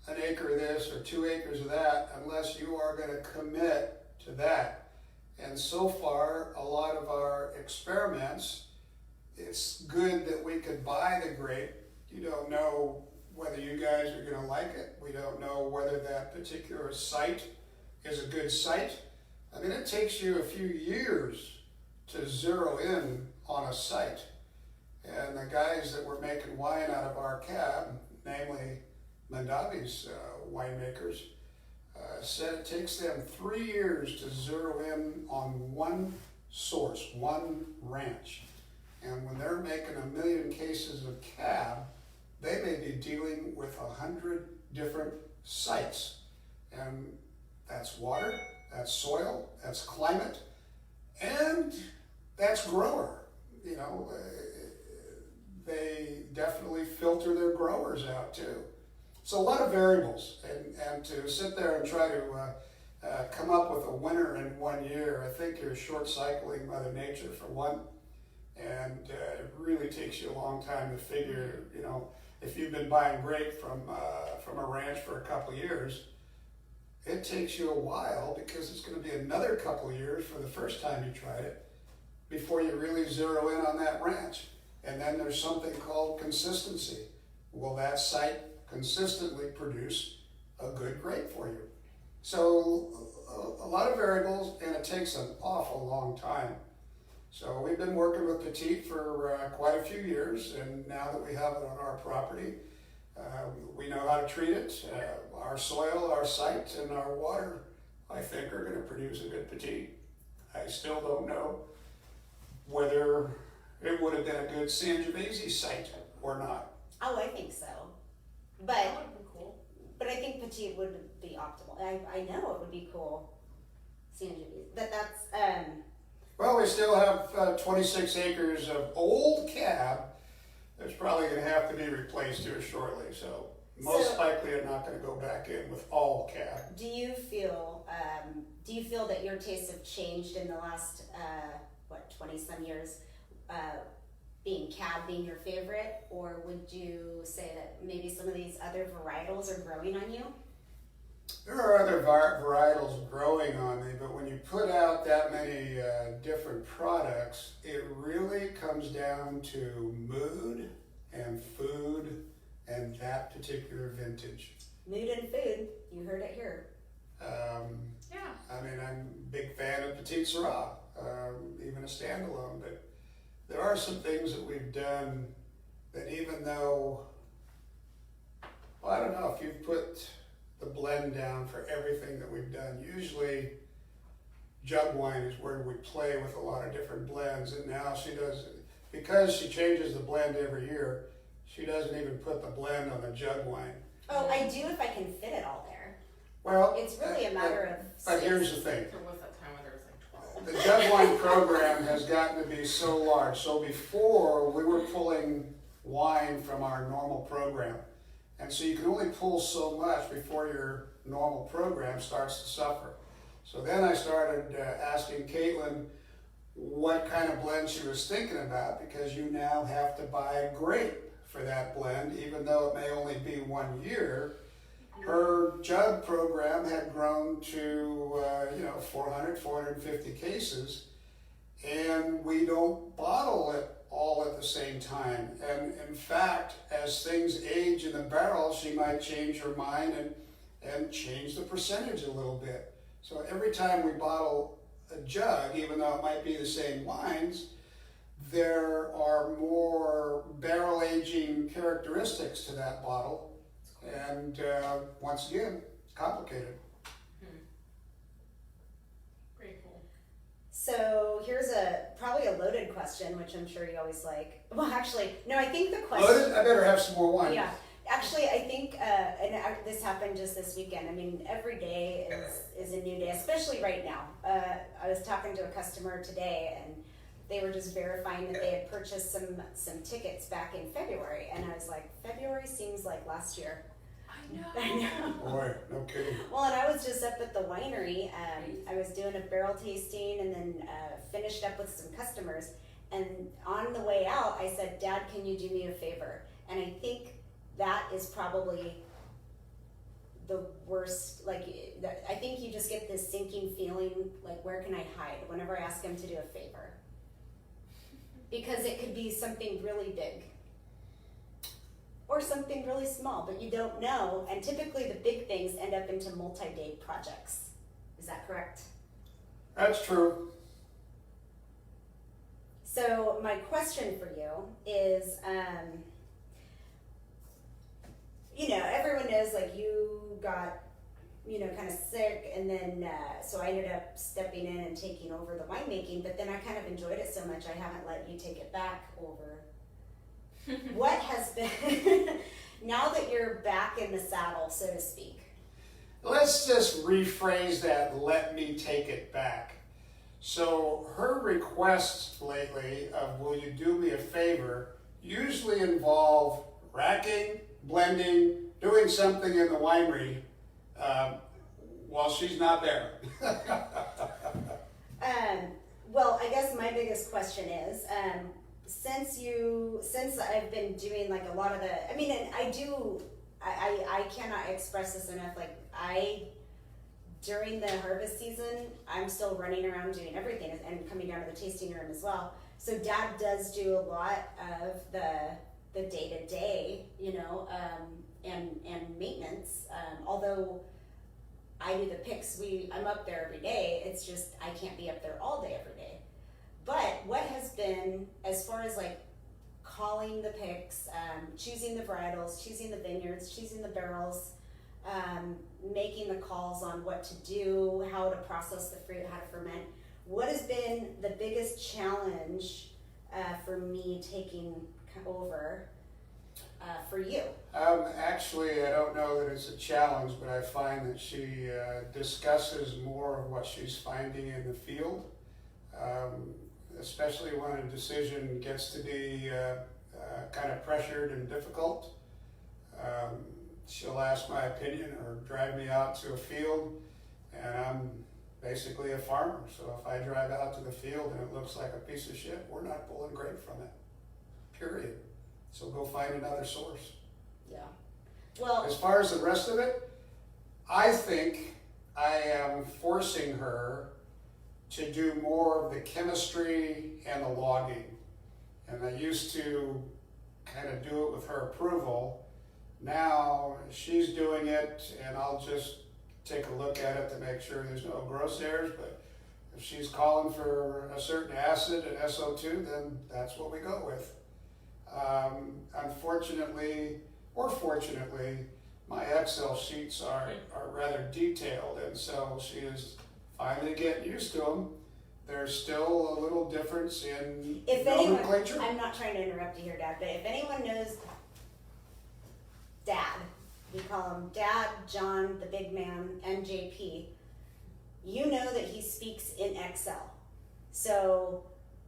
an acre of this or 2 acres of that unless you are going to commit to that. And so far, a lot of our experiments, it's good that we could buy the grape. You don't know whether you guys are going to like it. We don't know whether that particular site is a good site. I mean, it takes you a few years to zero in on a site. And the guys that were making wine out of our cab, namely Mondavi's winemakers, said it takes them 3 years to zero in on one source, one ranch. And when they're making 1 million cases of cab, they may be dealing with 100 different sites. And that's water, that's soil, that's climate, and that's grower. You know, they definitely filter their growers out too. So a lot of variables, and to sit there and try to come up with a winner in 1 year, I think you're short cycling Mother Nature for one, and it really takes you a long time to figure, you know, if you've been buying grape from a ranch for a couple of years, it takes you a while because it's going to be another couple of years for the first time you tried it before you really zero in on that ranch. And then there's something called consistency. Will that site consistently produce a good grape for you? So a lot of variables, and it takes an awful long time. So we've been working with Petite for quite a few years, and now that we have it on our property, we know how to treat it. Our soil, our site, and our water, I think, are going to produce a good Petite. I still don't know whether it would have been a good Sangiovese site or not. Oh, I think so. That But would have been cool. I think Petite would be optimal. I know it would be cool, Sangiovese. But that's Well, we still have 26 acres of old cab that's probably going to have to be replaced here shortly. So most likely I'm not going to go back in with all cab. Do you feel that your tastes have changed in the last 20-some years, being cab being your favorite, or would you say that maybe some of these other varietals are growing on you? There are other varietals growing on me, but when you put out that many different products, it really comes down to mood and food and that particular vintage. Mood and food, you heard it here. Yeah. I mean, I'm a big fan of Petite Syrah, even a standalone, but there are some things that we've done that even though, well, I don't know, if you've put the blend down for everything that we've done, usually jug wine is where we play with a lot of different blends, and now she does, because she changes the blend every year, she doesn't even put the blend on the jug wine. Oh, I do if I can fit it all there. Well, It's really a matter of but here's the thing. There was that time when there was like 12. The jug wine program has gotten to be so large. So before, we were pulling wine from our normal program. And so you can only pull so much before your normal program starts to suffer. So then I started asking Caitlin what kind of blend she was thinking about, because you now have to buy a grape for that blend, even though it may only be 1 year. Her jug program had grown to 400, 450 cases, and we don't bottle it all at the same time. And in fact, as things age in the barrel, she might change her mind and change the percentage a little bit. So every time we bottle a jug, even though it might be the same wines, there are more barrel aging characteristics to that bottle. And once again, it's complicated. Pretty cool. So here's probably a loaded question, which I'm sure you always like. Well, actually, no, I think the question. Loaded? I better have some more wine. Yeah, actually, I think, this happened just this weekend. I mean, every day is a new day, especially right now. I was talking to a customer today, and they were just verifying that they had purchased some tickets back in February, and I was like, February seems like last year. I know. Boy, no kidding. Well, and I was just up at the winery. I was doing a barrel tasting, and then finished up with some customers. And on the way out, I said, "Dad, can you do me a favor?" And I think that is probably the worst. I think you just get this sinking feeling, like, where can I hide whenever I ask him to do a favor? Because it could be something really big or something really small, but you don't know. And typically the big things end up into multi-day projects. Is that correct? That's true. So my question for you is, everyone knows, like, you got, kind of sick, and then, so I ended up stepping in and taking over the winemaking, but then I kind of enjoyed it so much I haven't let you take it back over. What has been, now that you're back in the saddle, so to speak? Let's just rephrase that, let me take it back. So her requests lately of will you do me a favor usually involve racking, blending, doing something in the winery while she's not there. Well, I guess my biggest question is, since I've been doing like a lot of the, and I cannot express this enough, like, during the harvest season, I'm still running around doing everything and coming down to the tasting room as well. So Dad does do a lot of the day-to-day, and maintenance, although I do the picks, I'm up there every day, it's just, I can't be up there all day every day. But what has been, as far as like calling the picks, choosing the varietals, choosing the vineyards, choosing the barrels, making the calls on what to do, how to process the fruit, how to ferment, what has been the biggest challenge for me taking over for you? Actually, I don't know that it's a challenge, but I find that she discusses more of what she's finding in the field, especially when a decision gets to be kind of pressured and difficult. She'll ask my opinion or drive me out to a field, and I'm basically a farmer. So if I drive out to the field and it looks like a piece of shit, we're not pulling grape from it, period. So go find another source. Yeah. Well, as far as the rest of it, I think I am forcing her to do more of the chemistry and the logging. And I used to kind of do it with her approval. Now she's doing it, and I'll just take a look at it to make sure there's no gross errors. But if she's calling for a certain acid and SO2, then that's what we go with. Unfortunately, or fortunately, my Excel sheets are rather detailed, and so she is finally getting used to them. There's still a little difference in nomenclature. I'm not trying to interrupt you here, Dad, but if anyone knows Dad, we call him Dad, John, the big man, and JP, you know that he speaks in Excel. So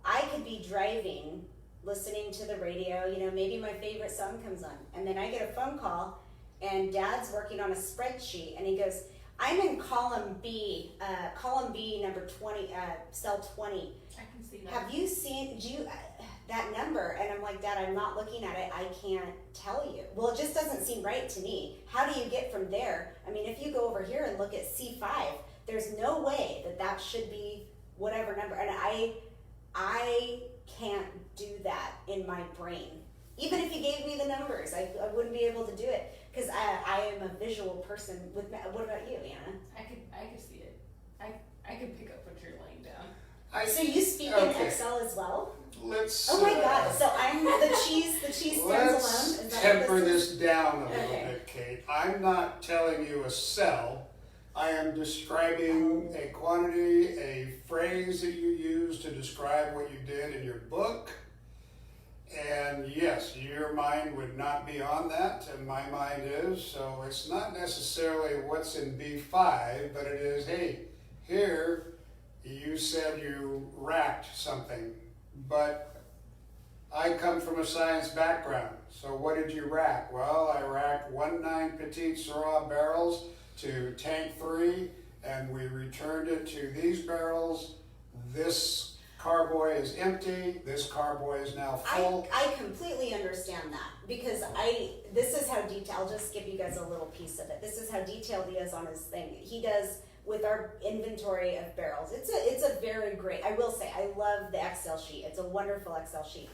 I could be driving, listening to the radio, maybe my favorite song comes on, and then I get a phone call, and Dad's working on a spreadsheet, and he goes, I'm in column B number 20, cell 20. I can see that. Have you seen, that number? And I'm like, Dad, I'm not looking at it, I can't tell you. Well, it just doesn't seem right to me. How do you get from there? I mean, if you go over here and look at C5, there's no way that should be whatever number, and I can't do that in my brain. Even if you gave me the numbers, I wouldn't be able to do it, because I am a visual person. What about you, Anna? I could see it. I could pick up what you're laying down. So you speak in Excel as well? Let's. Oh my God! So I'm the cheese stands alone. Let's temper this down a little bit, Kate. I'm not telling you a cell. I am describing a quantity, a phrase that you use to describe what you did in your book. And yes, your mind would not be on that, and my mind is. So it's not necessarily what's in B5, but it is, hey, here you said you racked something, but I come from a science background. So what did you rack? Well, I racked 19 Petite Syrah barrels to tank 3, and we returned it to these barrels. This carboy is empty, this carboy is now full. I completely understand that, because this is how detailed, I'll just give you guys a little piece of it. This is how detailed he is on his thing. He does with our inventory of barrels. It's a very great, I will say, I love the Excel sheet. It's a wonderful Excel sheet.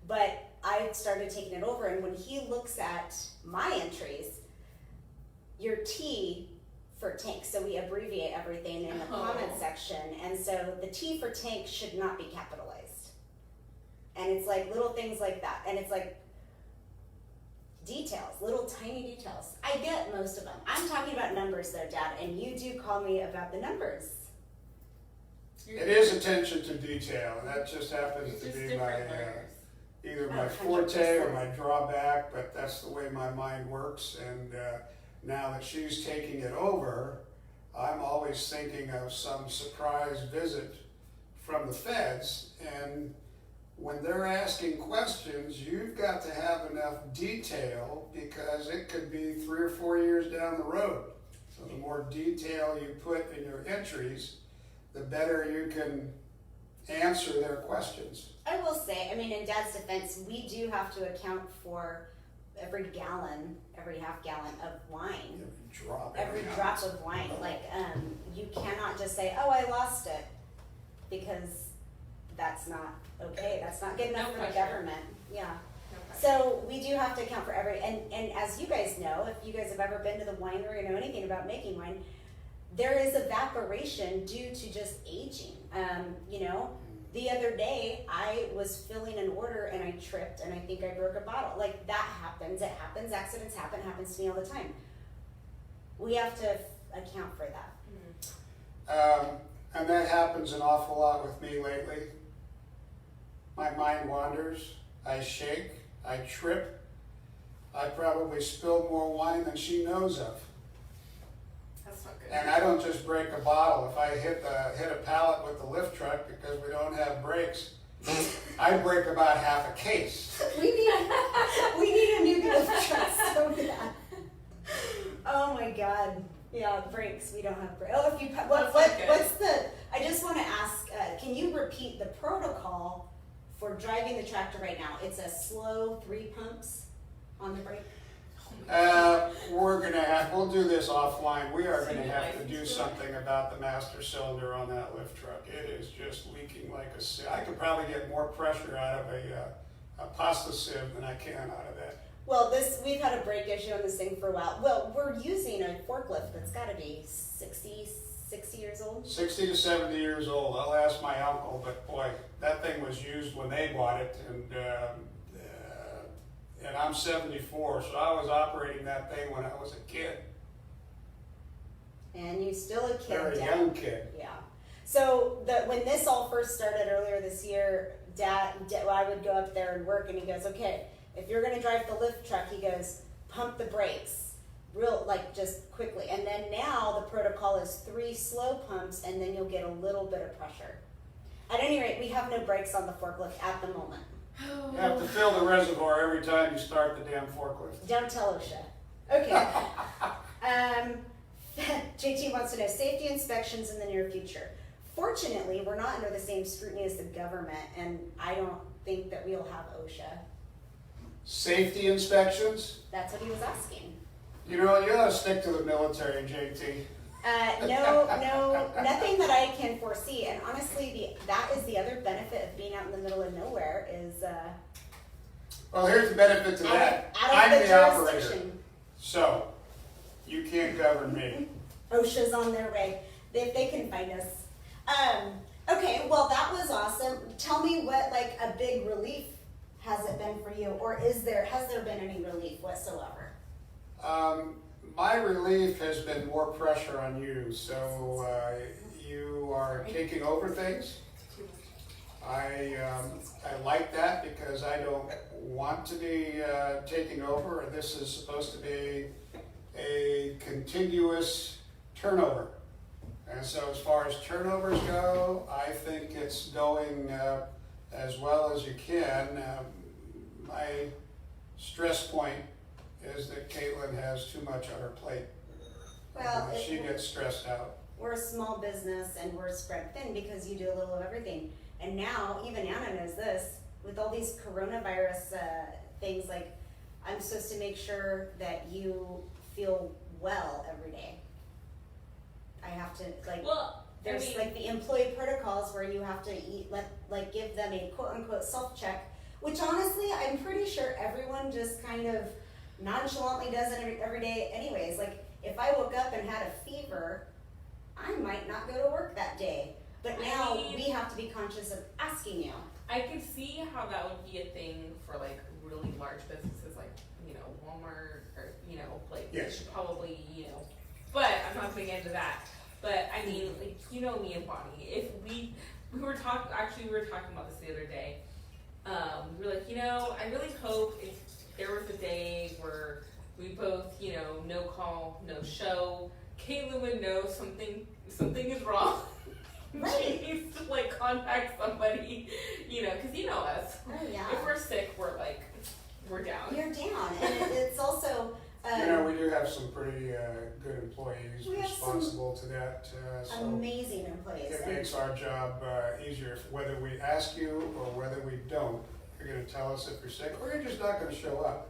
But I've started taking it over, and when he looks at my entries, your T for tank, so we abbreviate everything in the comment section, and so the T for tank should not be capitalized. And it's like little things like that, and it's like details, little tiny details. I get most of them. I'm talking about numbers though, Dad, and you do call me about the numbers. It is attention to detail, and that just happens to be my either my forte or my drawback, but that's the way my mind works. And now that she's taking it over, I'm always thinking of some surprise visit from the feds, and when they're asking questions, you've got to have enough detail, because it could be 3 or 4 years down the road. So the more detail you put in your entries, the better you can answer their questions. I will say, I mean, in Dad's defense, we do have to account for every gallon, every half gallon of wine. Every drop of wine. Like, you cannot just say, oh, I lost it, because that's not okay. That's not good enough for the government. Yeah. So we do have to account for every, and as you guys know, if you guys have ever been to the winery or know anything about making wine, there is evaporation due to just aging. You know, the other day I was filling an order and I tripped and I think I broke a bottle. Like, that happens. It happens. Accidents happen. It happens to me all the time. We have to account for that. And that happens an awful lot with me lately. My mind wanders, I shake, I trip. I probably spilled more wine than she knows of. That's not good. And I don't just break a bottle. If I hit a pallet with the lift truck because we don't have brakes, I break about half a case. We need a new lift truck so bad. Oh my God. Yeah, brakes. We don't have brakes. Oh, if you what's the? I just want to ask. Can you repeat the protocol for driving the tractor right now? It's a slow 3 pumps on the brake. We'll do this offline. We are gonna have to do something about the master cylinder on that lift truck. It is just leaking like a sieve. I could probably get more pressure out of a pasta sieve than I can out of that. Well, we've had a brake issue on this thing for a while. Well, we're using a forklift that's got to be 60 years old. 60 to 70 years old. I'll ask my uncle, but boy, that thing was used when they bought it, and I'm 74, so I was operating that thing when I was a kid. And you're still a kid, Very Dad. young kid. Yeah. So when this all first started earlier this year, Dad, I would go up there and work, and he goes, okay, if you're going to drive the lift truck, he goes, pump the brakes, just quickly. And then now the protocol is 3 slow pumps, and then you'll get a little bit of pressure. At any rate, we have no brakes on the forklift at the moment. You have to fill the reservoir every time you start the damn forklift. Don't tell OSHA. Okay. JT wants to know safety inspections in the near future. Fortunately, we're not under the same scrutiny as the government, and I don't think that we'll have OSHA. Safety inspections? That's what he was asking. You know, you ought to stick to the military, JT. No, nothing that I can foresee. And honestly, that is the other benefit of being out in the middle of nowhere is Well, here's the benefit to that. out of I'm the the operator, jurisdiction. so you can't govern me. OSHA's on their way if they can find us. Okay, well that was awesome. Tell me what a big relief has it been for you, or has there been any relief whatsoever? My relief has been more pressure on you, so you are taking over things. I like that because I don't want to be taking over. This is supposed to be a continuous turnover. And so as far as turnovers go, I think it's going as well as you can. My stress point is that Caitlin has too much on her plate. Well, She gets stressed out. we're a small business and we're spread thin because you do a little of everything. And now, even Anna knows this, with all these coronavirus things, I'm supposed to make sure that you feel well every day. I have to, there's the employee protocols where you have to give them a quote unquote self-check, which honestly, I'm pretty sure everyone just kind of nonchalantly does it every day anyways. If I woke up and had a fever, I might not go to work that day. But now we have to be conscious of asking you. I could see how that would be a thing for really large businesses like, Walmart or, Yes. should probably, but I'm not getting into that. But I mean, me and Bonnie, if we were talking about this the other day. We were I really hope if there was a day where we both, no call, no show, Caitlin would know something is wrong. Right. She needs to contact somebody, because you know us. Oh yeah. If we're sick, we're down. You're down, and it's also. We do have some pretty good employees We have responsible to that. So amazing employees. it makes our job easier. Whether we ask you or whether we don't, you're going to tell us if you're sick, or you're just not going to show up.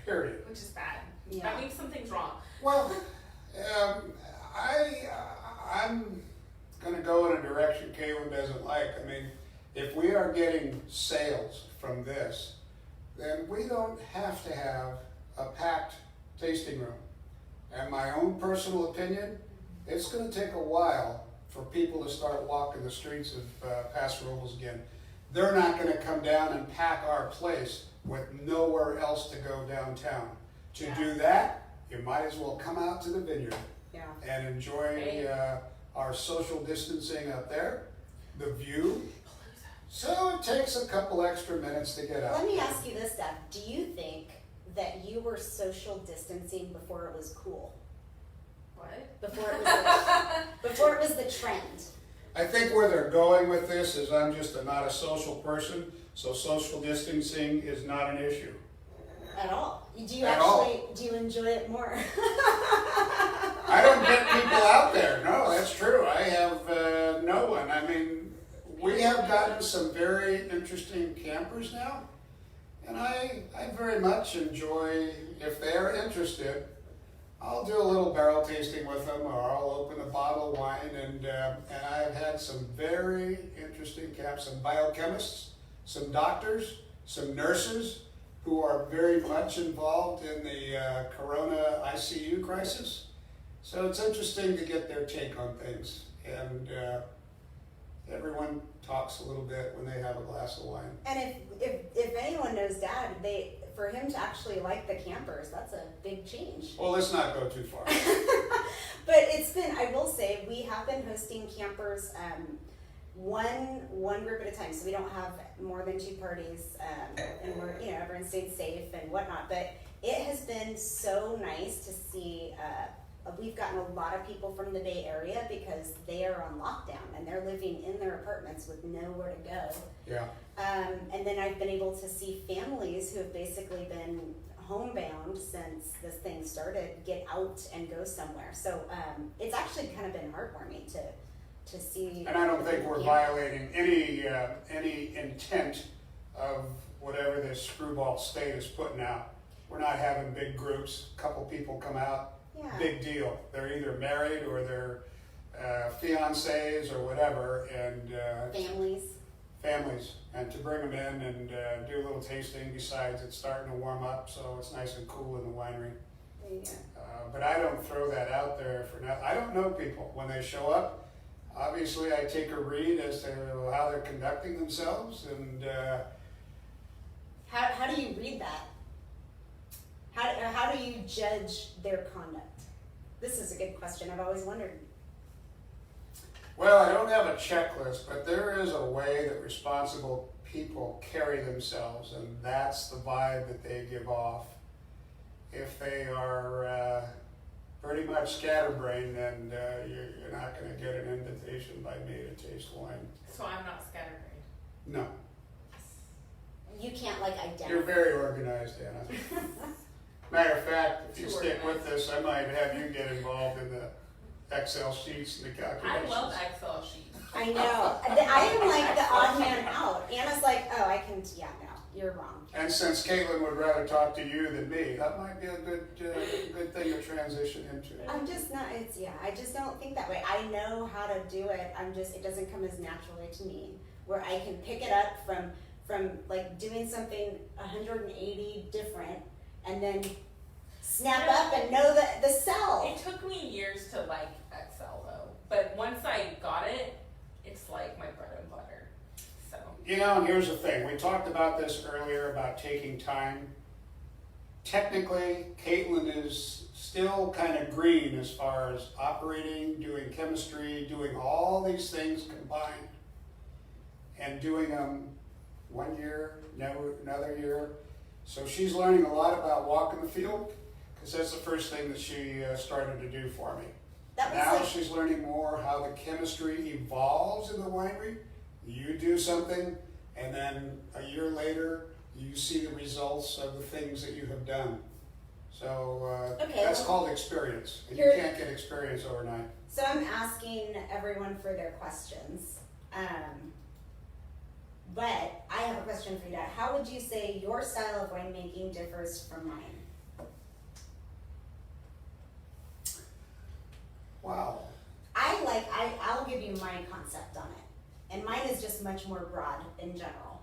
Period. Which is bad. Yeah. That means something's wrong. Well, I'm going to go in a direction Caitlin doesn't like. I mean, if we are getting sales from this, then we don't have to have a packed tasting room. And my own personal opinion, it's going to take a while for people to start walking the streets of Paso Robles again. They're not going to come down and pack our place with nowhere else to go downtown. To do that, you might as well come out to the vineyard and enjoy our social distancing up there, the view. So it takes a couple extra minutes to get out. Let me ask you this, Deb. Do you think that you were social distancing before it was cool? What? Before it was the trend? I think where they're going with this is I'm just not a social person, so social distancing is not an issue. At all? Do you enjoy it more? I don't get people out there. No, that's true. I have no one. I mean, we have gotten some very interesting campers now, and I very much enjoy, if they're interested, I'll do a little barrel tasting with them, or I'll open a bottle of wine, and I've had some very interesting camps, some biochemists, some doctors, some nurses who are very much involved in the Corona ICU crisis. So it's interesting to get their take on things, and everyone talks a little bit when they have a glass of wine. And if anyone knows Dad, for him to actually like the campers, that's a big change. Well, let's not go too far. But it's been, I will say, we have been hosting campers one group at a time, so we don't have more than 2 parties, and we're, everyone's staying safe and whatnot. But it has been so nice to see. We've gotten a lot of people from the Bay Area because they are on lockdown and they're living in their apartments with nowhere to go. Yeah. And then I've been able to see families who have basically been homebound since this thing started get out and go somewhere. So it's actually kind of been heartwarming to see. And I don't think we're violating any intent of whatever this screwball state is putting out. We're not having big groups, a couple people come out. Yeah. Big deal. They're either married or they're fiancés or whatever, and families, and to bring them in and do a little tasting. Besides, it's starting to warm up, so it's nice and cool in the winery. There you go. But I don't throw that out there for now. I don't know people when they show up. Obviously, I take a read as to how they're conducting themselves, and how do you read that? How do you judge their conduct? This is a good question. I've always wondered. Well, I don't have a checklist, but there is a way that responsible people carry themselves, and that's the vibe that they give off. If they are pretty much scatterbrained, then you're not going to get an invitation by me to taste wine. So I'm not scatterbrained. No. You can't identify. You're very organized, Anna. Matter of fact, if you stick with this, I might have you get involved in the Excel sheets and the calculations. I love Excel sheets. I know. I am like the odd man out. Anna's like, oh, I can, no, you're wrong. And since Caitlin would rather talk to you than me, that might be a good thing to transition into. I'm just not, I just don't think that way. I know how to do it. It doesn't come as naturally to me, where I can pick it up from doing something 180 different, and then snap up and know the cell. It took me years to like Excel though, but once I got it, it's like my bread and butter. So. And here's the thing. We talked about this earlier about taking time. Technically, Caitlin is still kind of green as far as operating, doing chemistry, doing all these things combined, and doing them 1 year, another year. So she's learning a lot about walking the field, because that's the first thing that she started to do for me. Now she's learning more how the chemistry evolves in the winery. You do something, and then a year later, you see the results of the things that you have done. So that's called experience. And you can't get experience overnight. So I'm asking everyone for their questions. But I have a question for you, Dad. How would you say your style of winemaking differs from mine? Wow. I'll give you my concept on it. And mine is just much more broad in general.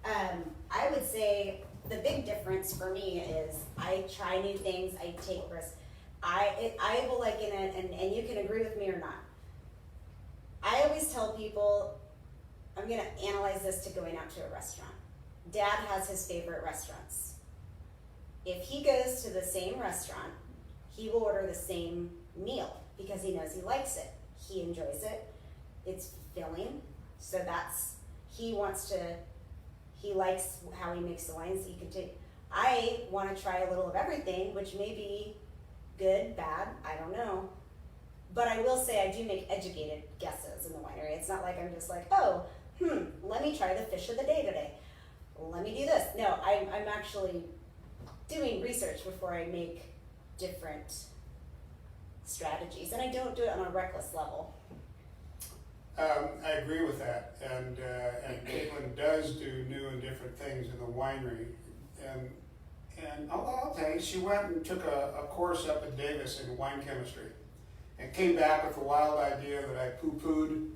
I would say the big difference for me is I try new things, I take risks. I will liken it, and you can agree with me or not. I always tell people, I'm gonna analyze this to going out to a restaurant. Dad has his favorite restaurants. If he goes to the same restaurant, he will order the same meal because he knows he likes it. He enjoys it. It's filling. So he likes how he makes the wines. He can take. I want to try a little of everything, which may be good, bad, I don't know. But I will say I do make educated guesses in the winery. It's not like I'm just like, let me try the fish of the day today. Let me do this. No, I'm actually doing research before I make different strategies. And I don't do it on a reckless level. I agree with that, and Caitlin does do new and different things in the winery, and I'll tell you, she went and took a course up at Davis in wine chemistry, and came back with a wild idea that I poo-pooed,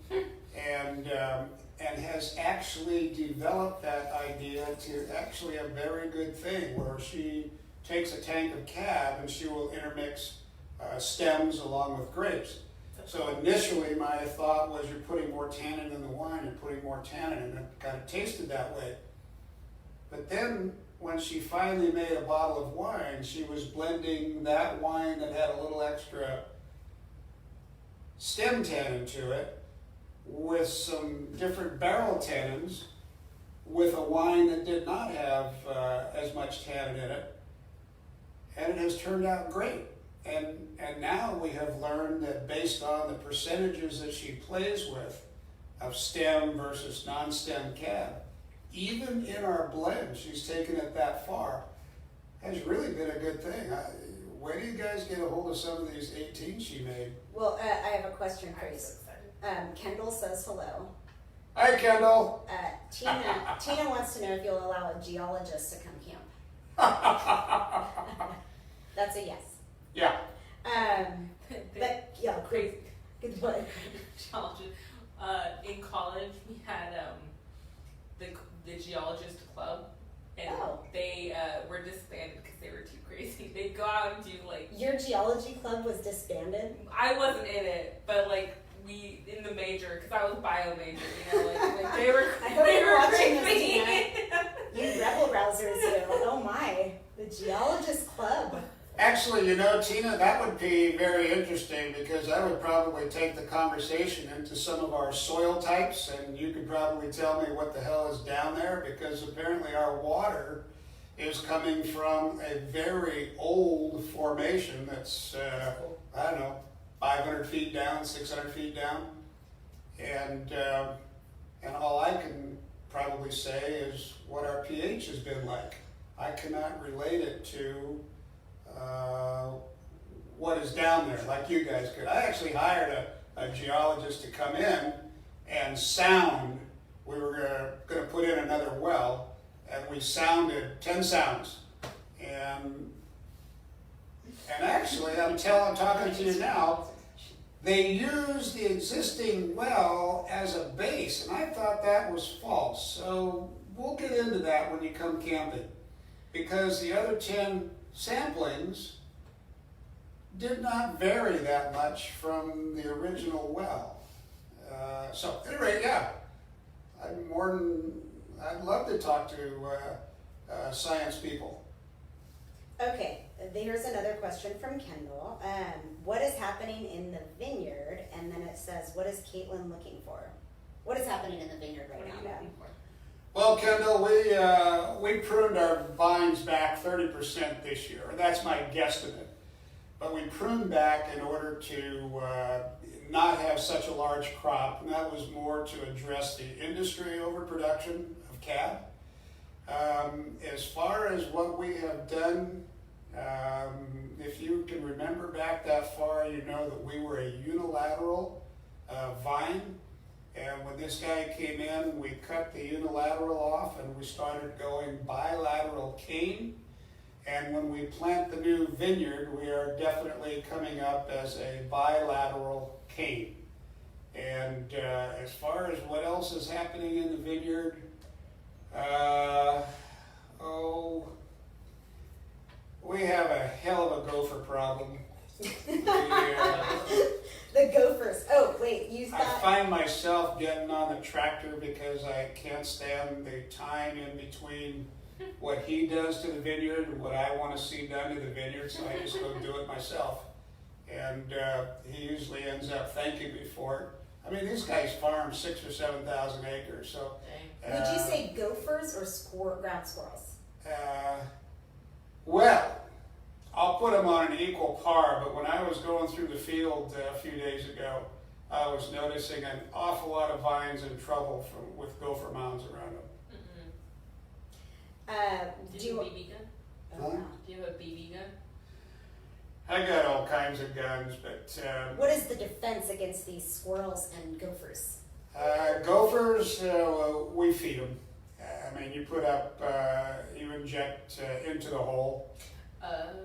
and has actually developed that idea to actually a very good thing, where she takes a tank of cab and she will intermix stems along with grapes. So initially my thought was, you're putting more tannin in the wine, you're putting more tannin, and it kind of tasted that way. But then when she finally made a bottle of wine, she was blending that wine that had a little extra stem tannin to it with some different barrel tannins with a wine that did not have as much tannin in it. And it has turned out great. And now we have learned that based on the percentages that she plays with of stem versus non-stem cab, even in our blend, she's taken it that far, has really been a good thing. Where do you guys get a hold of some of these 18 she made? Well, I have a question for you. Kendall says hello. Hi, Kendall. Tina wants to know if you'll allow a geologist to come camp. That's a yes. Yeah. But yeah, Crazy. good one. Challenges. In college, we had the geologist club, and they were disbanded because they were too crazy. They'd go out and do Your geology club was disbanded? I wasn't in it, but we in the major, because I was bio major, like they were. I hope you're watching crazy. this, You rebel rousers, you. Oh my, the geologist club. Actually, Tina, that would be very interesting, because I would probably take the conversation into some of our soil types, and you could probably tell me what the hell is down there, because apparently our water is coming from a very old formation that's, 500 feet down, 600 feet down. And all I can probably say is what our pH has been like. I cannot relate it to what is down there, like you guys could. I actually hired a geologist to come in and sound. We were going to put in another well, and we sounded 10 sounds. And actually, I'm talking to you now, they used the existing well as a base, and I thought that was false. So we'll get into that when you come camping, because the other 10 samplings did not vary that much from the original well. So anyway, yeah, I'd love to talk to science people. Okay, here's another question from Kendall. What is happening in the vineyard? And then it says, what is Caitlin looking for? What is happening in the vineyard right now, Dad? Well, Kendall, we pruned our vines back 30% this year. That's my guesstimate. But we pruned back in order to not have such a large crop, and that was more to address the industry overproduction of cab. As far as what we have done, if you can remember back that far, you know that we were a unilateral vine. And when this guy came in, we cut the unilateral off and we started going bilateral cane. And when we plant the new vineyard, we are definitely coming up as a bilateral cane. And as far as what else is happening in the vineyard, we have a hell of a gopher problem. The Gophers. Oh, wait, you I thought. find myself getting on the tractor because I can't stand the time in between what he does to the vineyard and what I want to see done to the vineyard, so I just go do it myself. And he usually ends up thanking me for it. I mean, these guys farm 6,000 or 7,000 acres, so. Would you say gophers or ground squirrels? Well, I'll put them on an equal par, but when I was going through the field a few days ago, I was noticing an awful lot of vines in trouble with gopher mounds around them. Do you have a BB gun? Oh, wow. Do you have a BB gun? I got all kinds of guns, but What is the defense against these squirrels and gophers? gophers, we feed them. I mean, you put up, you inject into the hole.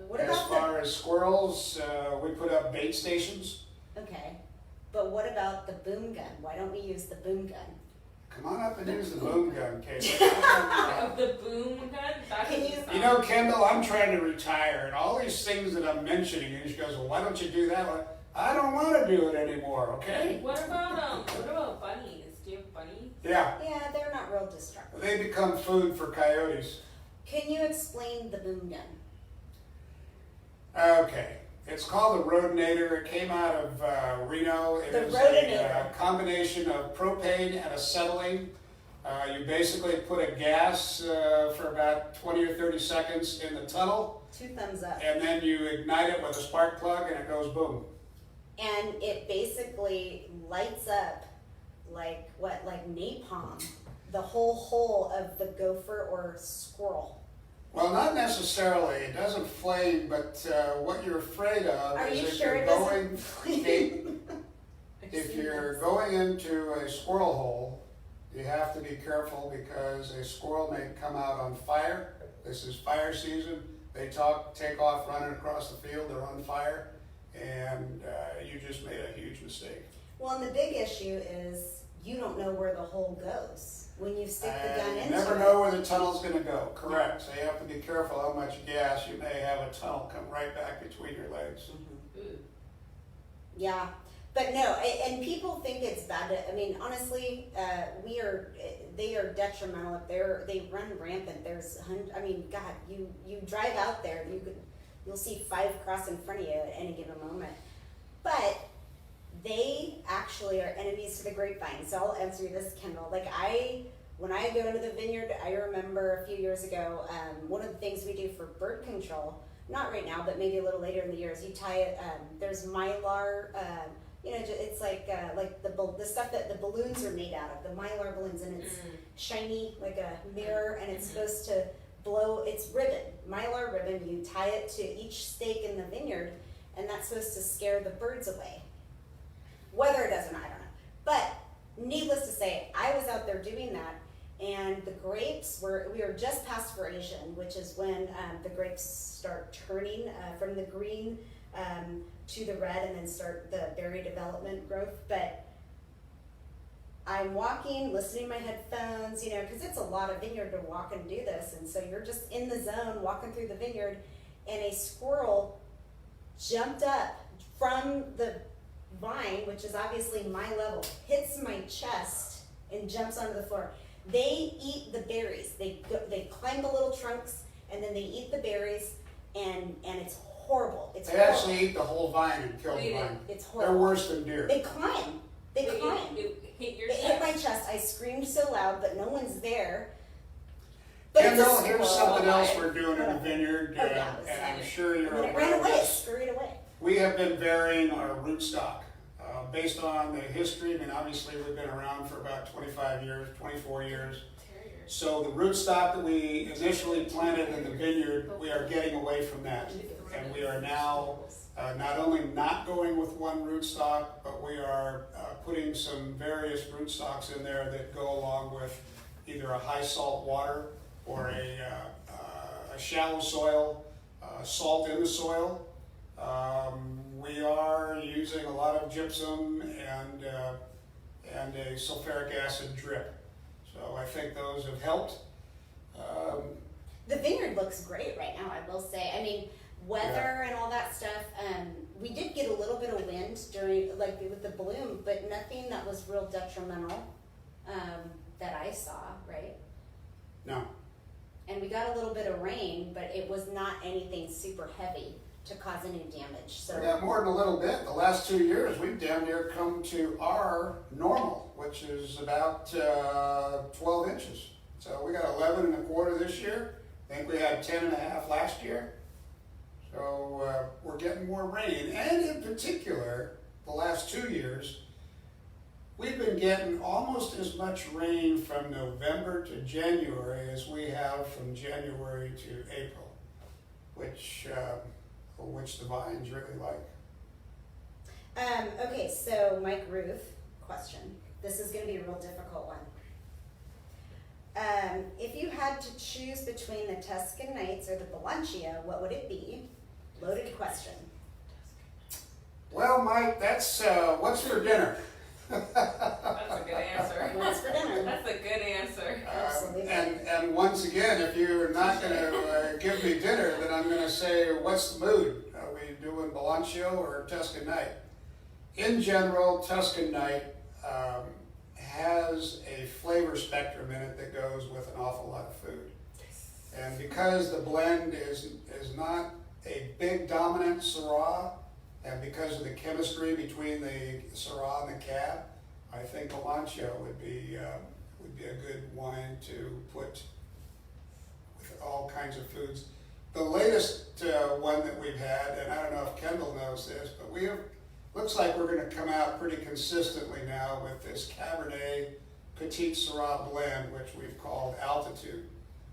What As about far as squirrels, we put up bait stations. Okay, but what about the boom gun? Why don't we use the boom gun? Come on up and use the boom gun, Kate. Of the boom gun? That Can doesn't you- sound- You know, Kendall, I'm trying to retire, and all these things that I'm mentioning, and she goes, well, why don't you do that? Well, I don't want to do it anymore, okay? What about bunnies? Do you have bunnies? Yeah, Yeah, they're not real destructive. they become food for coyotes. Can you explain the boom gun? Okay, it's called the Rodinator. It came out of Reno. It The is Rodinator. a combination of propane and acetylene. You basically put a gas for about 20 or 30 seconds in the tunnel, 2 thumbs up. and then you ignite it with a spark plug, and it goes boom. And it basically lights up like napalm, the whole hole of the gopher or squirrel. Well, not necessarily. It doesn't flame, but what you're afraid of Are is you if sure you're it going, doesn't flame? Kate, I've if seen you're this. going into a squirrel hole, you have to be careful because a squirrel may come out on fire. This is fire season. They take off running across the field. They're on fire, and you just made a huge mistake. Well, and the big issue is you don't know where the hole goes when you stick the gun You into never it. know where the tunnel's going to go. Correct. So you have to be careful how much gas. You may have a tunnel come right back between your legs. Mhm. Ooh. Yeah, but no, and people think it's bad. I mean, honestly, they are detrimental. If they run rampant. I mean, God, you drive out there, you'll see 5 cross in front of you at any given moment. But they actually are enemies to the grapevine. So I'll answer you this, Kendall. Like when I go into the vineyard, I remember a few years ago, one of the things we do for bird control, not right now, but maybe a little later in the year, is you tie it, there's mylar, it's like the stuff that the balloons are made out of, the mylar balloons, and it's shiny like a mirror, and it's supposed to blow, it's ribbon, mylar ribbon, you tie it to each stake in the vineyard, and that's supposed to scare the birds away. Whether it does or not, I don't know. But needless to say, I was out there doing that, and the grapes we were just past veraison, which is when the grapes start turning from the green to the red and then start the berry development growth. But I'm walking, listening to my headphones, because it's a lot of vineyard to walk and do this. And so you're just in the zone, walking through the vineyard, and a squirrel jumped up from the vine, which is obviously my level, hits my chest and jumps onto the floor. They eat the berries. They climb the little trunks and then they eat the berries, and it's horrible. It's They horrible. actually eat the whole vine and kill the Wait, vine. It's They're horrible. worse than deer. They climb. They Wait, climb. It hit your It hit my chest. chest. I screamed so loud, but no one's there. But it's a Kendall, here's squirrel. something else we're doing in the vineyard, Oh, yeah, it was and I'm funny. sure you're And then it aware ran of away. It this. scurried away. We have been varying our rootstock based on the history. I mean, obviously we've been around for about 25 years, 24 years. Terriers. So the rootstock that we initially planted in the vineyard, we are getting away from that. And we are now not only not going with one rootstock, but we are putting some various rootstocks in there that go along with either a high salt water or a shallow soil, salt in the soil. We are using a lot of gypsum and a sulfuric acid drip. So I think those have helped. The vineyard looks great right now, I will say. I mean, weather and all that stuff. We did get a little bit of wind during, like with the bloom, but nothing that was real detrimental that I saw, right? No. And we got a little bit of rain, but it was not anything super heavy to cause any damage. So We got more than a little bit. The last 2 years, we've damn near come to our normal, which is about 12 inches. So we got 11 and a quarter this year. I think we had 10 and a half last year. So we're getting more rain. And in particular, the last 2 years, we've been getting almost as much rain from November to January as we have from January to April, which the vines really like. okay, so Mike Ruth, question. This is going to be a real difficult one. If you had to choose between the Tuscan Nights or the Blanchia, what would it be? Loaded question. Well, Mike, that's what's for dinner? That's a good answer. What's for dinner? That's a good answer. Absolutely. And once again, if you're not going to give me dinner, then I'm going to say, what's the mood? Are we doing Blanchio or Tuscan Night? In general, Tuscan Night has a flavor spectrum in it that goes with an awful lot of food. And because the blend is not a big dominant Syrah, and because of the chemistry between the Syrah and the Cab, I think Blanchio would be a good wine to put with all kinds of foods. The latest one that we've had, and I don't know if Kendall knows this, but looks like we're going to come out pretty consistently now with this Cabernet Petite Syrah blend, which we've called Altitude.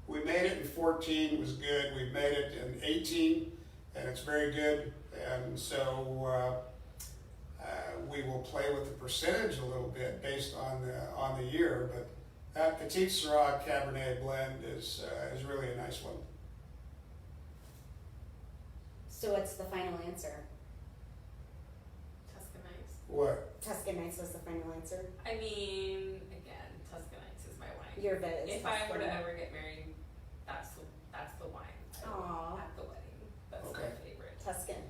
We made it in 14, it was good. We made it in 18, and it's very good. And so we will play with the percentage a little bit based on the year, but that Petite Syrah Cabernet blend is really a nice one. So what's the final answer? Tuscan Nights. What? Tuscan Nights was the final answer. I mean, again, Tuscan Nights is my wine. Your vote is If I were to Tuscan. ever get married, that's the wine I would Aw. at the wedding. That's Okay. my favorite. Tuscan.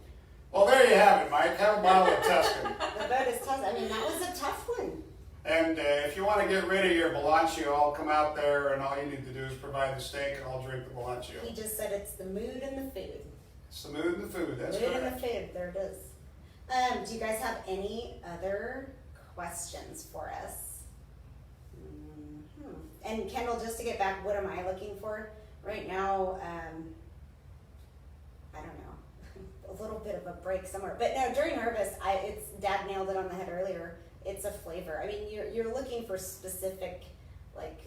Well, there you have it, Mike. Have a bottle of Tuscan. The vote is Tuscan. I mean, that was a tough one. And if you want to get rid of your Blanchio, I'll come out there and all you need to do is provide the steak and I'll drink the Blanchio. He just said it's the mood and the food. It's the mood and the food, that's Mood and correct. the food. There it is. Do you guys have any other questions for us? And Kendall, just to get back, what am I looking for? Right now, I don't know, a little bit of a break somewhere. But no, during harvest, Dad nailed it on the head earlier. It's a flavor. I mean, you're looking for specific, like,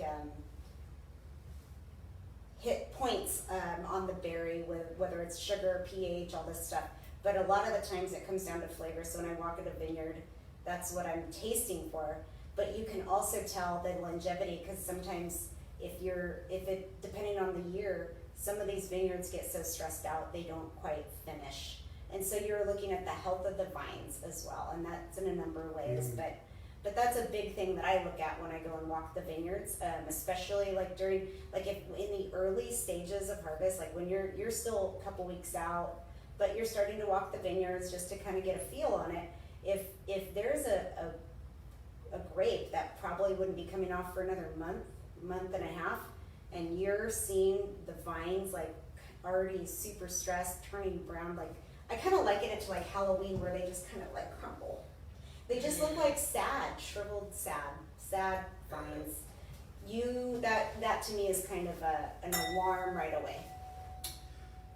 hit points on the berry, with whether it's sugar, pH, all this stuff. But a lot of the times it comes down to flavor. So when I walk at a vineyard, that's what I'm tasting for. But you can also tell the longevity, because sometimes depending on the year, some of these vineyards get so stressed out they don't quite finish. And so you're looking at the health of the vines as well, and that's in a number of ways. But that's a big thing that I look at when I go and walk the vineyards, especially like if in the early stages of harvest, like when you're still a couple weeks out, but you're starting to walk the vineyards just to kind of get a feel on it. If there's a grape that probably wouldn't be coming off for another month and a half, and you're seeing the vines like already super stressed, turning brown, like I kind of liken it to like Halloween, where they just kind of like crumble. They just look like shriveled, sad vines. That to me is kind of an alarm right away.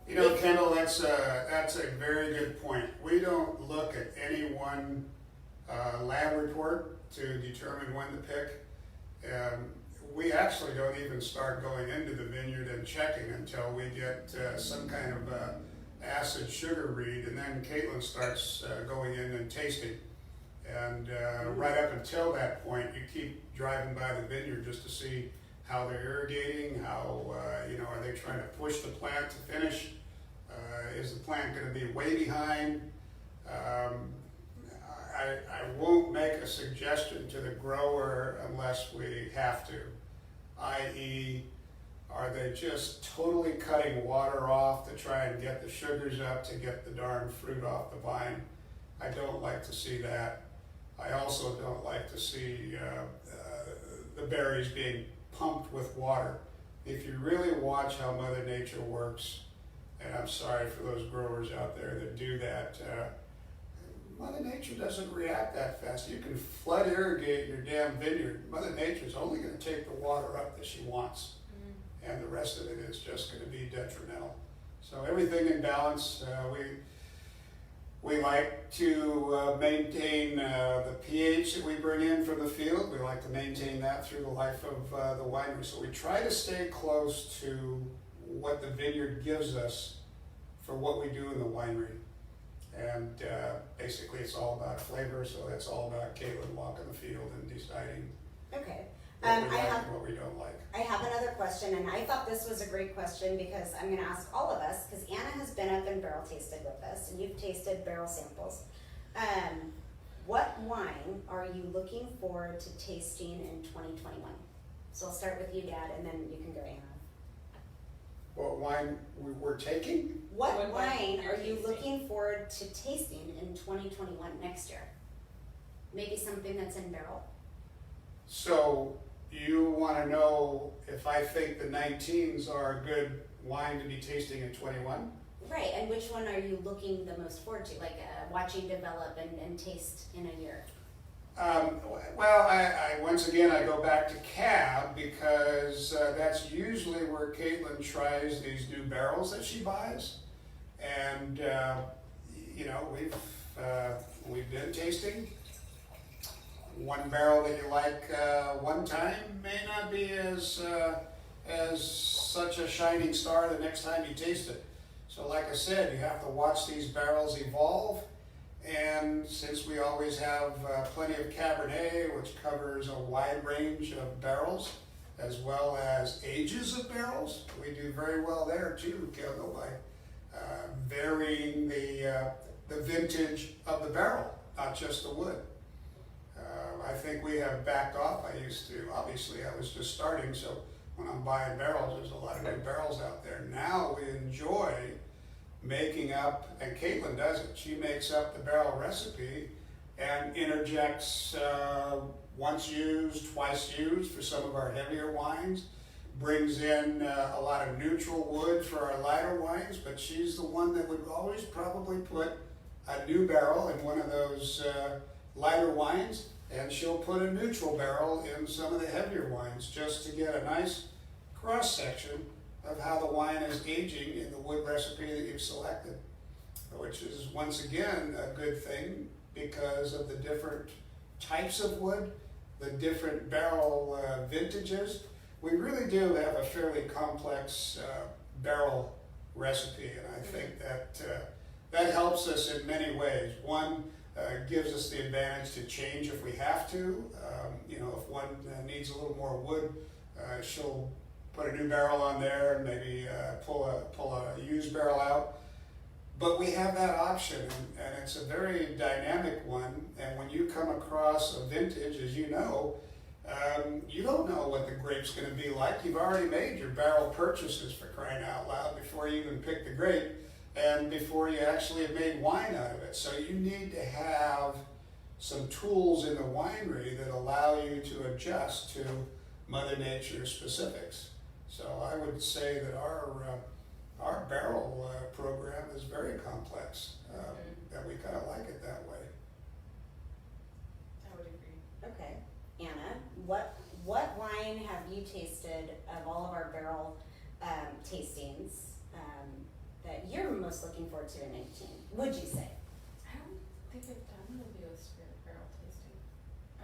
You know, Kendall, that's a very good point. We don't look at any one lab report to determine when to pick. We actually don't even start going into the vineyard and checking until we get some kind of acid sugar read, and then Caitlin starts going in and tasting. And right up until that point, you keep driving by the vineyard just to see how they're irrigating, how, are they trying to push the plant to finish? Is the plant going to be way behind? I won't make a suggestion to the grower unless we have to, i.e., Are they just totally cutting water off to try and get the sugars up to get the darn fruit off the vine? I don't like to see that. I also don't like to see the berries being pumped with water. If you really watch how Mother Nature works, and I'm sorry for those growers out there that do that, Mother Nature doesn't react that fast. You can flood irrigate your damn vineyard. Mother Nature's only going to take the water up that she wants, and the rest of it is just going to be detrimental. So everything in balance. We like to maintain the pH that we bring in from the field. We like to maintain that through the life of the winery. So we try to stay close to what the vineyard gives us for what we do in the winery. And basically it's all about flavor, so that's all about Caitlin walking the field and deciding Okay. what we like and what we don't like. I have another question, and I thought this was a great question because I'm going to ask all of us, because Anna has been up and barrel tasted with us, and you've tasted barrel samples. What wine are you looking forward to tasting in 2021? So I'll start with you, Dad, and then you can go, Anna. What wine we're taking? What wine are you looking forward to tasting in 2021 next year? Maybe something that's in barrel? So you want to know if I think the 19s are a good wine to be tasting in 21? Right, and which one are you looking the most forward to, like watching develop and taste in a year? Well, I once again, I go back to Cab because that's usually where Caitlin tries these new barrels that she buys. And, you know, we've been tasting. One barrel that you like one time may not be as such a shining star the next time you taste it. So like I said, you have to watch these barrels evolve. And since we always have plenty of Cabernet, which covers a wide range of barrels, as well as ages of barrels, we do very well there too, Kendall, by varying the vintage of the barrel, not just the wood. I think we have backed off. Obviously I was just starting, so when I'm buying barrels, there's a lot of new barrels out there. Now we enjoy making up, and Caitlin does it, she makes up the barrel recipe and interjects once used, twice used for some of our heavier wines, brings in a lot of neutral wood for our lighter wines, but she's the one that would always probably put a new barrel in one of those lighter wines, and she'll put a neutral barrel in some of the heavier wines just to get a nice cross section of how the wine is aging in the wood recipe that you've selected, which is once again a good thing because of the different types of wood, the different barrel vintages. We really do have a fairly complex barrel recipe, and I think that that helps us in many ways. One, gives us the advantage to change if we have to. You know, if one needs a little more wood, she'll put a new barrel on there and maybe pull a used barrel out. But we have that option, and it's a very dynamic one. And when you come across a vintage, as you know, you don't know what the grape's going to be like. You've already made your barrel purchases, for crying out loud, before you even pick the grape and before you actually have made wine out of it. So you need to have some tools in the winery that allow you to adjust to Mother Nature specifics. So I would say that our barrel program is very complex, and we kind of like it that way. I would agree. Okay. Anna, what wine have you tasted of all of our barrel tastings that you're most looking forward to in 18? Would you say? I don't think I've done the Leo Spirit barrel tasting.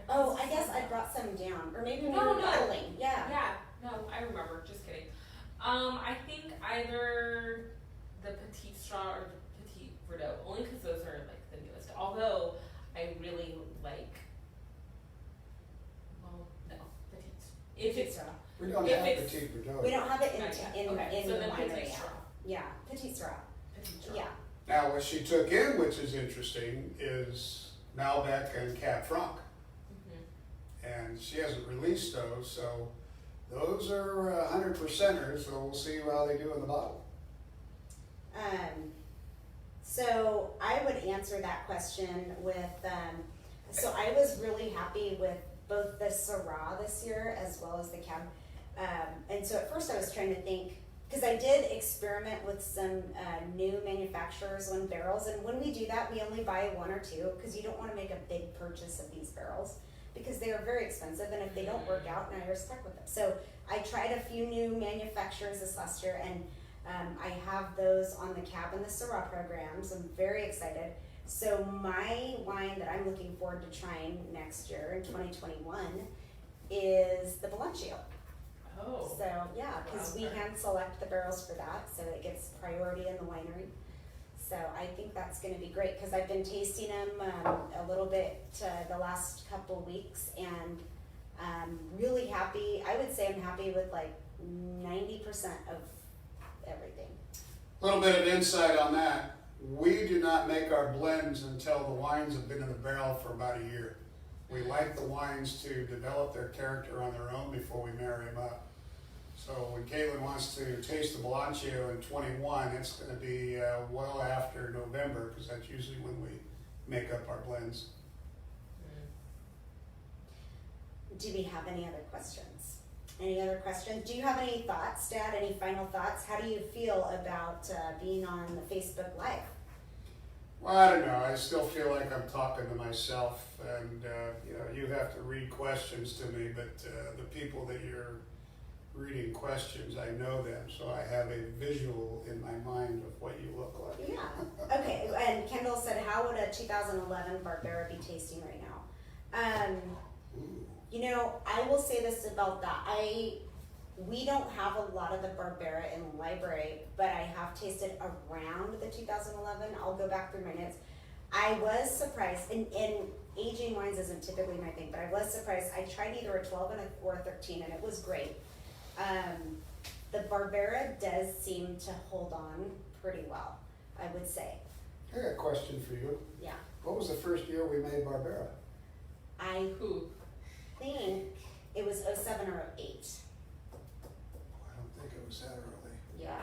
Oh, I guess I brought some down, or maybe we No, were no. battling. Yeah. Yeah, no, I remember. Just kidding. I think either the Petit Straw or the Petit Verdot, only because those are like the newest. Although I really like, well, no, Petit. If it's Straw. We don't If have it's- Petit Verdot. We don't have it Not yet. in Okay, so the then winery Petit yet. Straw. Yeah, Petit Straw. Petit Straw. Yeah. Now, what she took in, which is interesting, is Malbec and Cab Franc. Mm-hmm. And she hasn't released those, so Those are 100%ers, so we'll see how they do in the bottle. So I would answer that question with, so I was really happy with both the Syrah this year as well as the Cab. And so at first I was trying to think, because I did experiment with some new manufacturers on barrels, and when we do that, we only buy one or two, because you don't want to make a big purchase of these barrels, because they are very expensive, and if they don't work out, now you're stuck with them. So I tried a few new manufacturers this last year, and I have those on the Cab and the Syrah programs. I'm very excited. So my wine that I'm looking forward to trying next year in 2021 is the Blancio. Oh. So yeah, because we hand select the barrels for that, so it gets priority in the winery. So I think that's going to be great, because I've been tasting them a little bit the last couple weeks, and really happy. I would say I'm happy with like 90% of everything. A little bit of insight on that. We do not make our blends until the wines have been in the barrel for about a year. We like the wines to develop their character on their own before we marry them up. So when Caitlin wants to taste the Blancio in 21, it's going to be well after November, because that's usually when we make up our blends. Do we have any other questions? Any other questions? Do you have any thoughts, Dad? Any final thoughts? How do you feel about being on the Facebook Live? Well, I don't know. I still feel like I'm talking to myself, and you have to read questions to me, but the people that you're reading questions, I know them, so I have a visual in my mind of what you look like. Yeah. Okay. And Kendall said, "How would a 2011 Barbera be tasting right now?" You know, I will say this about that. We don't have a lot of the Barbera in the library, but I have tasted around the 2011. I'll go back through my notes. I was surprised, and aging wines isn't typically my thing, but I was surprised. I tried either a 12 or a 13, and it was great. The Barbera does seem to hold on pretty well, I would say. I got a question for you. Yeah. What was the first year we made Barbera? I think it was 07 or 08. I don't think it was that early. Yeah,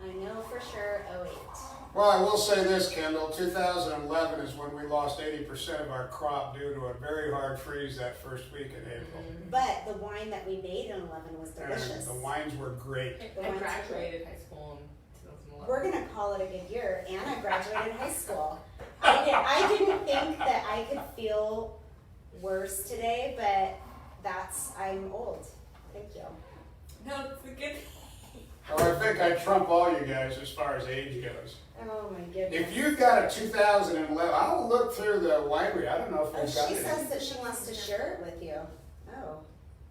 I know for sure 08. Well, I will say this, Kendall. 2011 is when we lost 80% of our crop due to a very hard freeze that first week in April. But the wine that we made in 11 was delicious. And the wines were great. I graduated high school in 2011. We're going to call it a good year. Anna graduated high school. I didn't think that I could feel worse today, but I'm old. Thank you. No, it's a good thing. Oh, I think I trump all you guys as far as age goes. Oh my goodness. If you've got a 2011, I'll look through the winery. I don't know if we've got She it. says that she wants to share it with you. Oh,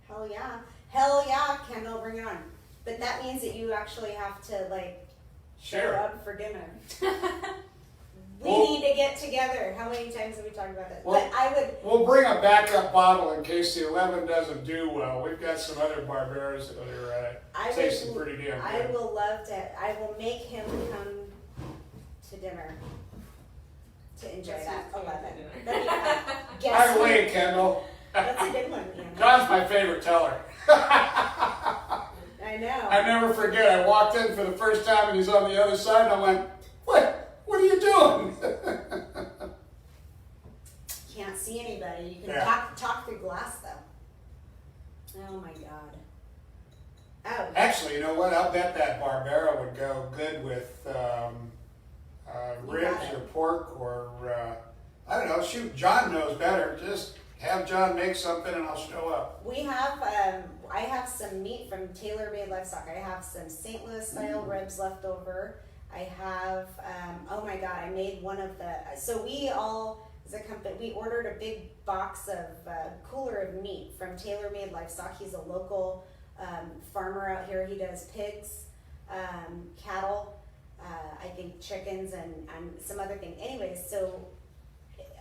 hell yeah. Hell yeah, Kendall, bring it on. But that means that you actually have to, like, show Sure. up for dinner. We Well- need to get together. How many times have we talked about this? Well- But I would, We'll bring a backup bottle in case the 11 doesn't do well. We've got some other Barberas that are I tasting would, pretty damn I good. will love to, I will make him come to dinner to enjoy Guess that who's coming 11. to dinner? That'd be fun. By Guess the who? way, Kendall, That's a good one, Anna. John's my favorite teller. I know. I never forget, I walked in for the first time and he's on the other side and I went, what are you doing? Can't see anybody. You can Yeah. talk through glass though. Oh my god. Oh. Actually, you know what? I'll bet that Barbera would go good with You ribs got it. or pork or, I don't know, shoot, John knows better. Just have John make something and I'll show up. We have, I have some meat from Tailor Made Livestock. I have some St. Louis style ribs left over. I have, oh my god, I made one of the, so we all, as a company, we ordered a big box of, cooler of meat from Tailor Made Livestock. He's a local farmer out here. He does pigs, cattle, I think chickens and some other thing. Anyways, so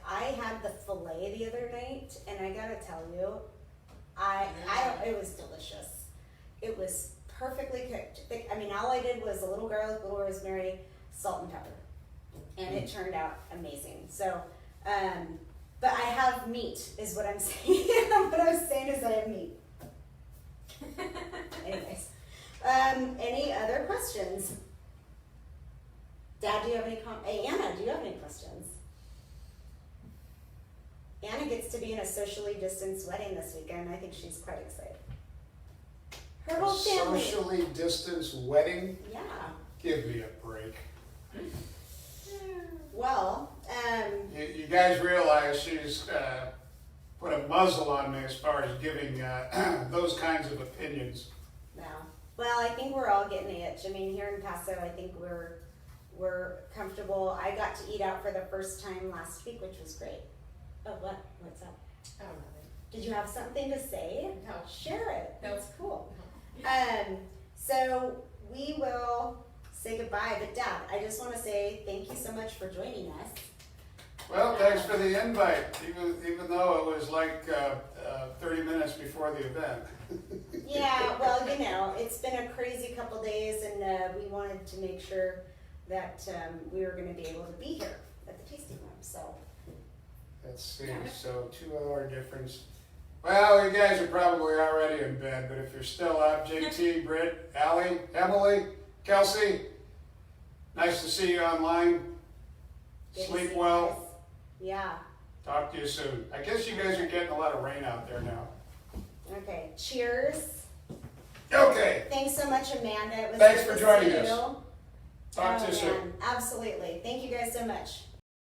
I had the filet the other night, and I gotta tell you, it was delicious. It was perfectly cooked. I mean, all I did was a little garlic, a little rosemary, salt and pepper, and it turned out amazing. So, but I have meat, is what I'm saying. What I'm saying is I have meat. Anyways, any other questions? Dad, do you have any Anna, do you have any questions? Anna gets to be in a socially distanced wedding this weekend. I think she's quite excited. Her whole family. Socially distanced wedding? Yeah. Give me a break. Well, You guys realize she's put a muzzle on me as far as giving those kinds of opinions. no. Well, I think we're all getting the itch. I mean, here in Paso, I think we're comfortable. I got to eat out for the first time last week, which was great. Oh, what? What's up? I don't know. Did you have something to say? No. Share it. No. That's cool. So we will say goodbye, but Dad, I just want to say thank you so much for joining us. Well, thanks for the invite, even though it was like 30 minutes before the event. Yeah, well, you know, it's been a crazy couple days, and we wanted to make sure that we were going to be able to be here at the tasting room. So Let's see, so 2-hour difference. Well, you guys are probably already in bed, but if you're still up, JT, Britt, Allie, Emily, Kelsey, nice to see you online. good to Sleep see you well. guys. Yeah. Talk to you soon. I guess you guys are getting a lot of rain out there now. Okay. Cheers. Okay, Thanks so much, Amanda. It was Thanks good for to joining see us. you. talk to you soon. Man. Absolutely. Thank you guys so much.